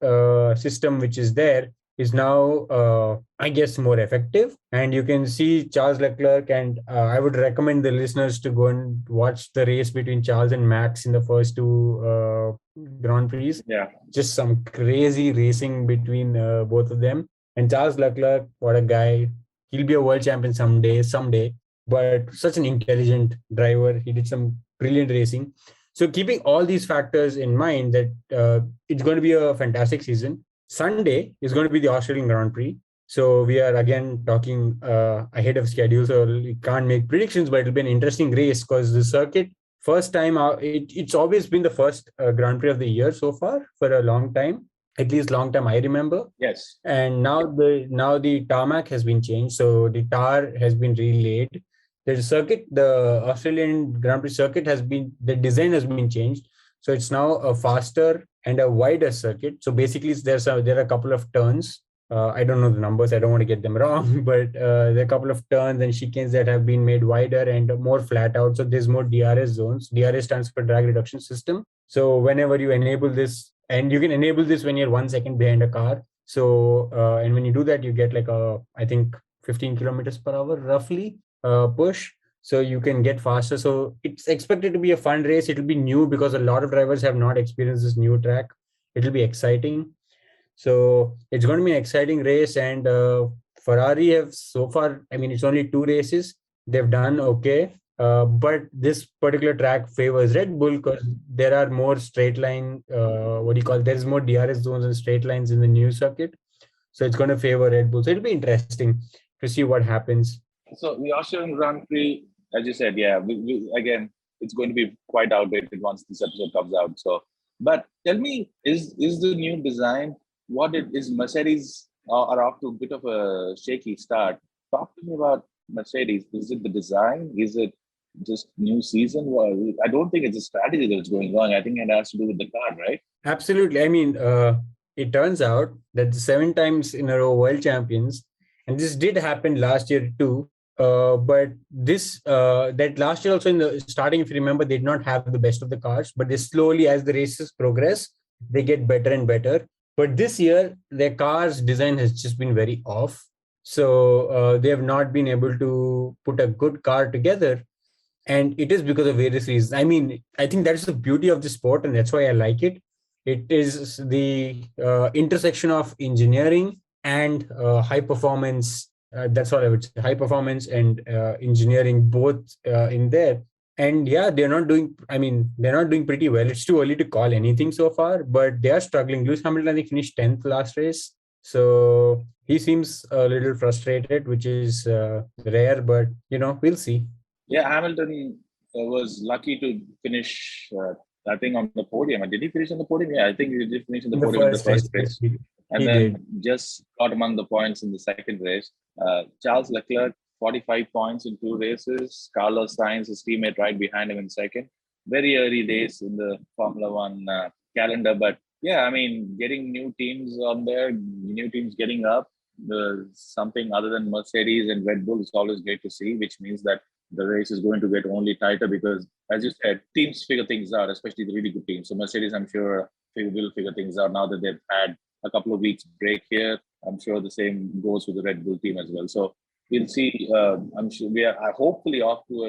system, which is there, is now, I guess, more effective. And you can see Charles Leclerc, and I would recommend the listeners to go and watch the race between Charles and Max in the first two Grand Prix. Yeah. Just some crazy racing between both of them. And Charles Leclerc, what a guy. He'll be a world champion someday. But such an intelligent driver. He did some brilliant racing. So keeping all these factors in mind, that it's going to be a fantastic season. Sunday is going to be the Australian Grand Prix. So we are again talking ahead of schedule. So we can't make predictions, but it'll be an interesting race because the circuit, first time out, it's always been the first Grand Prix of the year so far for a long time. At least long time I remember. Yes. And now the tarmac has been changed. So the tar has been relaid. The circuit, the Australian Grand Prix circuit the design has been changed. So it's now a faster and a wider circuit. So basically there are a couple of turns. I don't know the numbers. I don't want to get them wrong, but there are a couple of turns and chicanes that have been made wider and more flat out. So there's more DRS zones. DRS stands for drag reduction system. So whenever you enable this, and you can enable this when you're 1 second behind a car. So, and when you do that, you get like I think 15 kilometers per hour roughly push. So you can get faster. So it's expected to be a fun race. It'll be new because a lot of drivers have not experienced this new track. It'll be exciting. So it's going to be an exciting race. And Ferrari have so far, I mean, it's only 2 races. They've done okay. But this particular track favors Red Bull because there are more straight line, there's more DRS zones and straight lines in the new circuit. So it's going to favor Red Bull. So it'll be interesting to see what happens. So the Australian Grand Prix, as you said, yeah, again, it's going to be quite outdated once this episode comes out. So, but tell me, is the new design, is Mercedes are off to a bit of a shaky start. Talk to me about Mercedes. Is it the design? Is it just new season? Well, I don't think it's a strategy that's going wrong. I think it has to do with the car, right? Absolutely. I mean, it turns out that the 7 times in a row world champions, and this did happen last year too. But this that last year also in the starting, if you remember, they did not have the best of the cars, but they slowly, as the races progress, they get better and better. But this year, their cars design has just been very off. So they have not been able to put a good car together. And it is because of various reasons. I mean, I think that's the beauty of the sport, and that's why I like it. It is the intersection of engineering and high performance. That's what I would say. High performance and engineering both in there. And yeah, they're not doing. I mean, they're not doing pretty well. It's too early to call anything so far, but they are struggling. Lewis Hamilton, I think, finished 10th last race, so he seems a little frustrated, which is rare. But we'll see. Yeah, Hamilton was lucky to finish, I think, on the podium. Did he finish on the podium? Yeah, I think he did finish on the podium in the first race. And then just got among the points in the second race. Charles Leclerc, 45 points in 2 races. Carlos Sainz, his teammate, right behind him in second. Very early days in the Formula One calendar. But yeah, I mean, getting new teams on there, new teams getting up, something other than Mercedes and Red Bull is always great to see, which means that the race is going to get only tighter because, as you said, teams figure things out, especially the really good teams. So Mercedes, I'm sure, will figure things out now that they've had a couple of weeks break here. I'm sure the same goes with the Red Bull team as well. So we'll see. I'm sure we are hopefully off to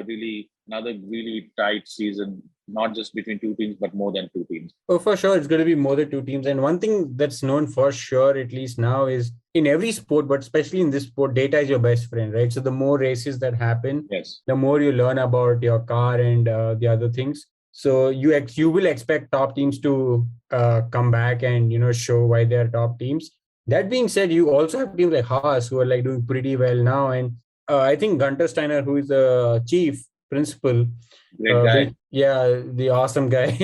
another really tight season, not just between 2 teams, but more than 2 teams. Oh, for sure, it's going to be more than 2 teams. And one thing that's known for sure, at least now, is in every sport, but especially in this sport, data is your best friend, right? So the more races that happen, yes, the more you learn about your car and the other things. So you will expect top teams to come back and show why they're top teams. That being said, you also have teams like Haas who are like doing pretty well now, and I think Gunter Steiner, who is the chief principal, great guy. The awesome guy.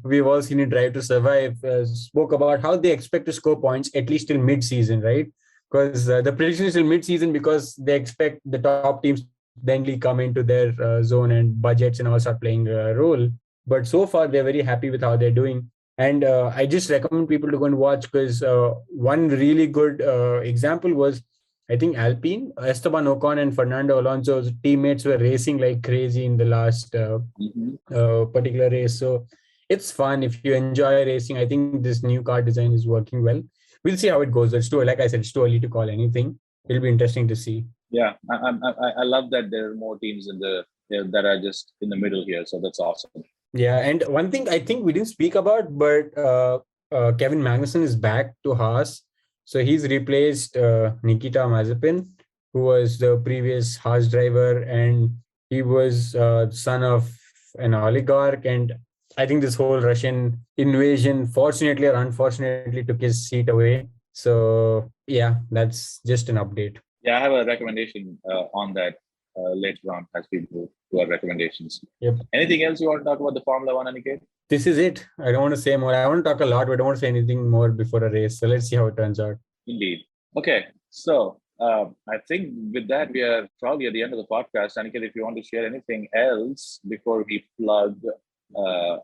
We've all seen it Drive to Survive. Spoke about how they expect to score points at least till mid-season, right? Because the prediction is till mid-season because they expect the top teams then come into their zone and budgets and all start playing a role. But so far, they're very happy with how they're doing. And I just recommend people to go and watch because one really good example was, I think, Alpine, Esteban Ocon and Fernando Alonso's teammates were racing like crazy in the last particular race. So it's fun. If you enjoy racing, I think this new car design is working well. We'll see how it goes. Like I said, it's too early to call anything. It'll be interesting to see. Yeah, I love that there are more teams that are just in the middle here. So that's awesome. Yeah, and one thing I think we didn't speak about, but Kevin Magnussen is back to Haas. So he's replaced Nikita Mazepin, who was the previous Haas driver, and he was son of an oligarch. And I think this whole Russian invasion, fortunately or unfortunately, took his seat away. So yeah, that's just an update. Yeah, I have a recommendation on that later on as we move to our recommendations. Yep. Anything else you want to talk about the Formula One, Aniket? This is it. I don't want to say more. I want to talk a lot, but I don't want to say anything more before a race. So let's see how it turns out. Indeed. Okay. So I think with that, we are probably at the end of the podcast. Aniket, if you want to share anything else before we plug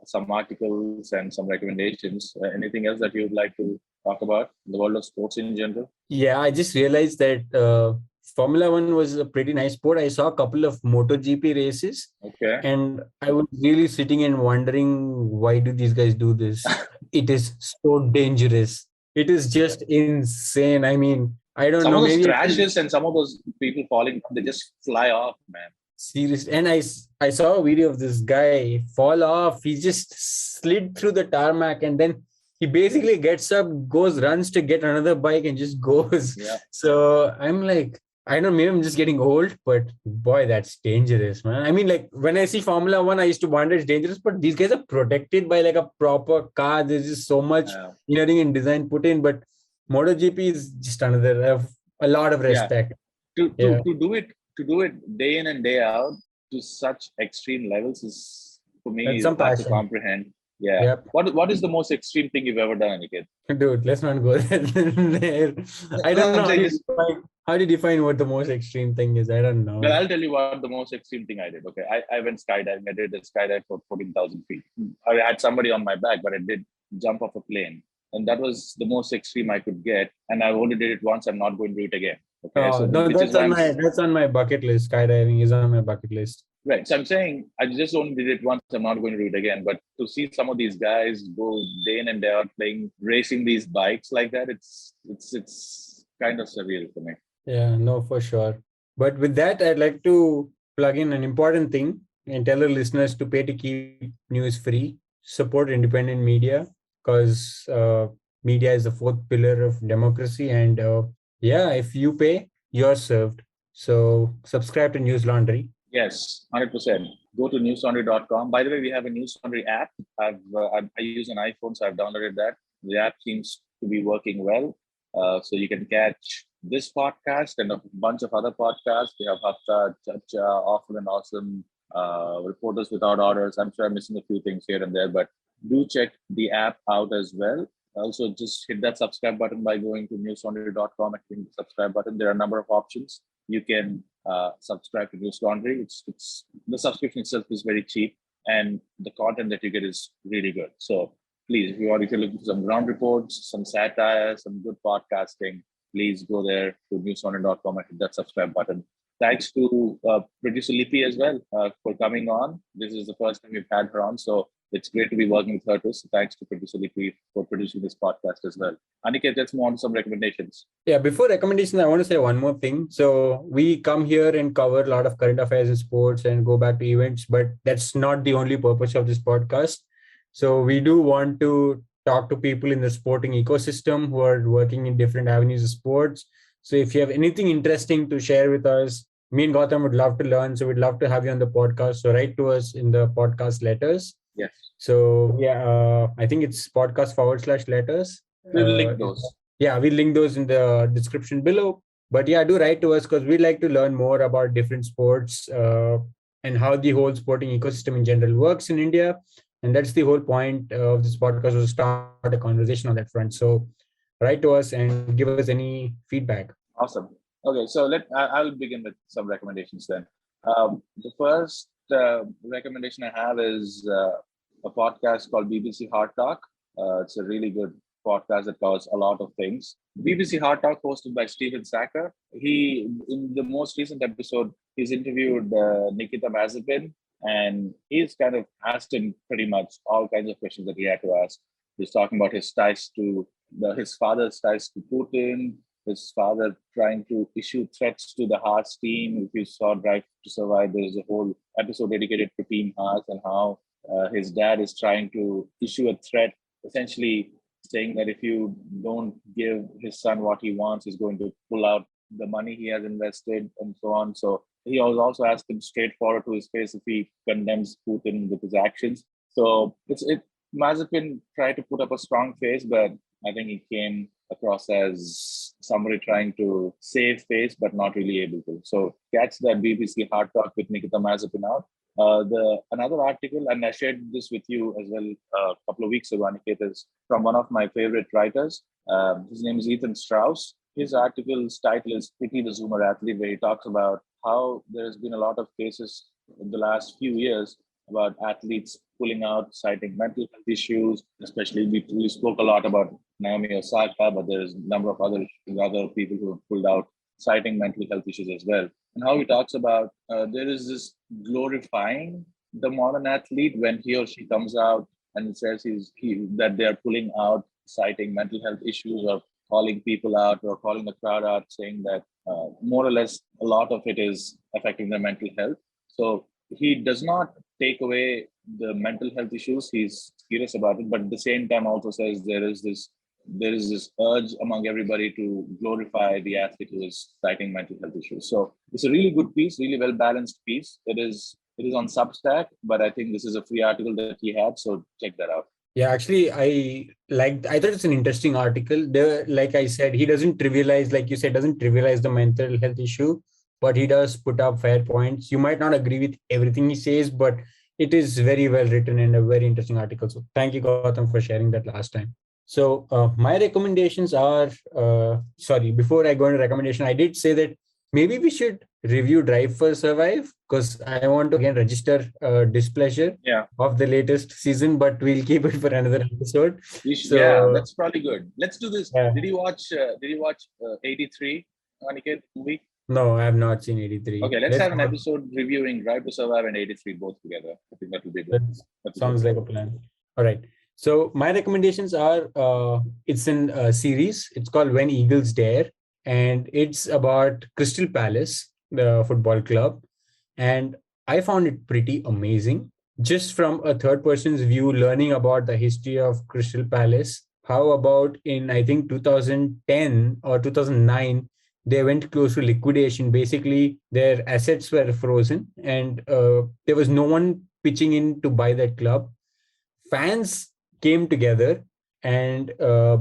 some articles and some recommendations, anything else that you would like to talk about in the world of sports in general? Yeah, I just realized that Formula One was a pretty nice sport. I saw a couple of MotoGP races. Okay. And I was really sitting and wondering, why do these guys do this? It is so dangerous. It is just insane. I mean, I don't know. Some of those crashes and some of those people falling, they just fly off, man. Seriously. And I saw a video of this guy fall off. He just slid through the tarmac and then he basically gets up, runs to get another bike and just goes. Yeah. So I'm like, I don't know, maybe I'm just getting old, but boy, that's dangerous, man. I mean, like when I see Formula One, I used to wonder it's dangerous, but these guys are protected by like a proper car. There's just so much engineering and design put in, but MotoGP is just another, a lot of respect. To do it day in and day out to such extreme levels is, for me, hard to comprehend. Yeah. Yep. What is the most extreme thing you've ever done, Aniket? Dude, let's not go there. I don't know I'm saying this. how do you define what the most extreme thing is. I don't know. Well, I'll tell you what the most extreme thing I did. Okay, I went skydiving. I did a skydive for 14,000 feet. I had somebody on my back, but I did jump off a plane. And that was the most extreme I could get. And I only did it once. I'm not going to do it again. Okay, so No, that's on my bucket list. Skydiving is on my bucket list. Right. So I'm saying I just only did it once. I'm not going to do it again. But to see some of these guys go day in and day out racing these bikes like that, it's kind of surreal for me. Yeah, no, for sure. But with that, I'd like to plug in an important thing and tell the listeners to pay to keep news free, support independent media, because media is the fourth pillar of democracy. And if you pay, you're served. So subscribe to News Laundry. Yes, 100%. Go to newslaundry.com. By the way, we have a News Laundry app. I use an iPhone, so I've downloaded that. The app seems to be working well. So you can catch this podcast and a bunch of other podcasts. We have Hafta, Chacha, Awful and Awesome, Reporters Without Orders. I'm sure I'm missing a few things here and there, but do check the app out as well. Also, just hit that subscribe button by going to newslaundry.com and hitting the subscribe button. There are a number of options. You can subscribe to News Laundry. It's the subscription itself is very cheap, and the content that you get is really good. So please, if you're looking for some ground reports, some satire, some good podcasting, please go there to newslaundry.com and hit that subscribe button. Thanks to producer Lippy as well for coming on. This is the first time we've had her on, so it's great to be working with her too. So thanks to producer Lippy for producing this podcast as well. Aniket, let's move on to some recommendations. Yeah, before recommendations, I want to say one more thing. So we come here and cover a lot of current affairs in sports and go back to events, but that's not the only purpose of this podcast. So we do want to talk to people in the sporting ecosystem who are working in different avenues of sports. So if you have anything interesting to share with us, me and Gautam would love to learn. So we'd love to have you on the podcast. So write to us in the podcast letters. Yes. So I think it's podcast/letters. We'll link those. Yeah, we'll link those in the description below. But yeah, do write to us because we'd like to learn more about different sports and how the whole sporting ecosystem in general works in India. And that's the whole point of this podcast, was to start a conversation on that front. So write to us and give us any feedback. Awesome. Okay, so I'll begin with some recommendations then. The first recommendation I have is a podcast called BBC Hard Talk. It's a really good podcast that covers a lot of things. BBC Hard Talk, hosted by Stephen Sacker. In the most recent episode, he's interviewed Nikita Mazepin, and he's kind of asked him pretty much all kinds of questions that he had to ask. He's talking about his ties to his father's ties to Putin, his father trying to issue threats to the Haas team. If you saw Drive to Survive, there's a whole episode dedicated to Team Haas and how his dad is trying to issue a threat, essentially saying that if you don't give his son what he wants, he's going to pull out the money he has invested and so on. So he also asked him straightforward to his face if he condemns Putin with his actions. So Mazepin tried to put up a strong face, but I think he came across as somebody trying to save face, but not really able to. So catch that BBC Hard Talk with Nikita Mazepin out. Another article, and I shared this with you as well a couple of weeks ago, Aniket, is from one of my favorite writers. His name is Ethan Strauss. His article's title is Pity the Zoomer Athlete, where he talks about how there's been a lot of cases in the last few years about athletes pulling out, citing mental health issues. Especially, we spoke a lot about Naomi Osaka, but there's a number of other people who have pulled out, citing mental health issues as well. And how he talks about there is this glorifying the modern athlete when he or she comes out and says that they are pulling out, citing mental health issues, or calling people out or calling the crowd out, saying that more or less a lot of it is affecting their mental health. So he does not take away the mental health issues. He's serious about it, but at the same time also says there is this urge among everybody to glorify the athlete who is citing mental health issues. So it's a really good piece, really well-balanced piece. It is on Substack, but I think this is a free article that he had, so check that out. Yeah, actually, I thought it's an interesting article. Like I said, he doesn't trivialize, like you said, doesn't trivialize the mental health issue, but he does put up fair points. You might not agree with everything he says, but it is very well written and a very interesting article. So thank you, Gautam, for sharing that last time. So my recommendations are, before I go into recommendation, I did say that maybe we should review Drive for Survive, because I want to again register displeasure of the latest season, but we'll keep it for another episode. Yeah, that's probably good. Let's do this. Did you watch 83, Aniket, movie? No, I have not seen 83. Okay, let's have an episode reviewing Drive to Survive and 83 both together. I think that will be good. That sounds like a plan. All right. So my recommendations are, it's in a series. It's called When Eagles Dare. And it's about Crystal Palace, the football club. And I found it pretty amazing. Just from a third person's view, learning about the history of Crystal Palace. How about in, I think, 2010 or 2009, they went close to liquidation. Basically, their assets were frozen and there was no one pitching in to buy that club. Fans came together and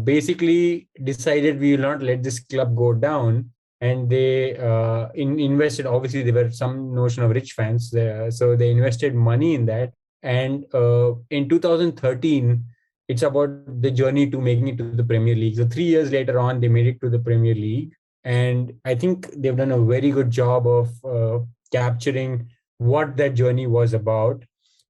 basically decided we will not let this club go down. And they invested, obviously there were some notion of rich fans there, so they invested money in that. And in 2013, it's about the journey to making it to the Premier League. So 3 years later on, they made it to the Premier League. And I think they've done a very good job of capturing what that journey was about.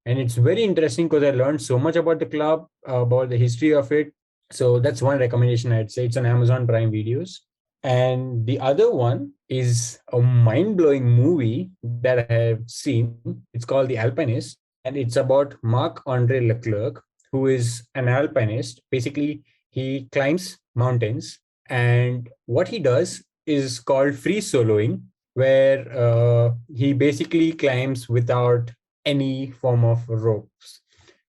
And it's very interesting because I learned so much about the club, about the history of it. So that's one recommendation I'd say. It's on Amazon Prime Videos. And the other one is a mind-blowing movie that I have seen. It's called The Alpinist. And it's about Marc-Andre Leclerc, who is an alpinist. Basically, he climbs mountains. And what he does is called free soloing, where he basically climbs without any form of ropes,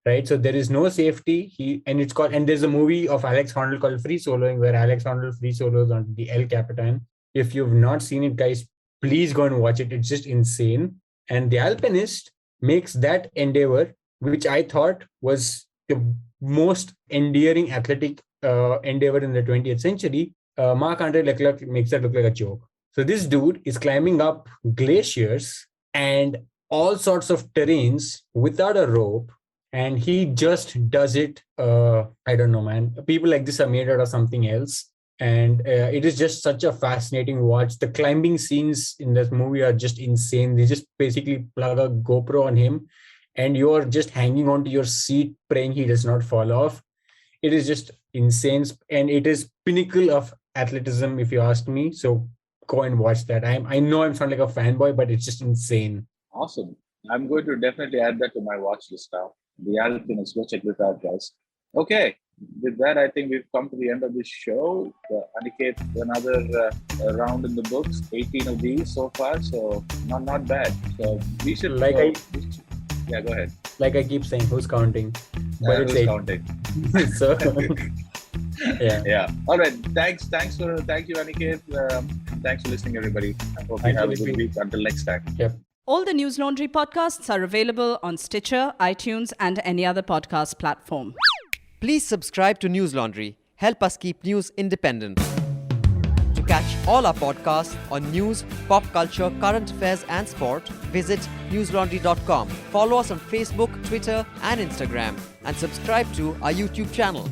right? So there is no safety. And there's a movie of Alex Honnold called Free Soloing, where Alex Honnold free solos on the El Capitan. If you've not seen it, guys, please go and watch it. It's just insane. And The Alpinist makes that endeavor, which I thought was the most endearing athletic endeavor in the 20th century. Marc-Andre Leclerc makes that look like a joke. So this dude is climbing up glaciers and all sorts of terrains without a rope, and he just does it. I don't know, man. People like this are made out of something else, and it is just such a fascinating watch. The climbing scenes in this movie are just insane. They just basically plug a GoPro on him, and you're just hanging onto your seat praying he does not fall off. It is just insane, and it is pinnacle of athleticism, if you ask me. So go and watch that. I know I'm sounding like a fanboy, but it's just insane. Awesome. I'm going to definitely add that to my watch list now. The Alpinist, go check this out, guys. Okay, with that, I think we've come to the end of this show. Aniket, another round in the books, 18 of these so far, so not bad. So we should... Yeah, go ahead. Like I keep saying, who's counting? But it's counting. So... Yeah. All right. Thank you, Aniket. Thanks for listening, everybody. I hope you have a good week. Until next time. Yep. All the News Laundry podcasts are available on Stitcher, iTunes, and any other podcast platform. Please subscribe to News Laundry. Help us keep news independent. To catch all our podcasts on news, pop culture, current affairs, and sport, visit newslaundry.com. Follow us on Facebook, Twitter, and Instagram, and subscribe to our YouTube channel.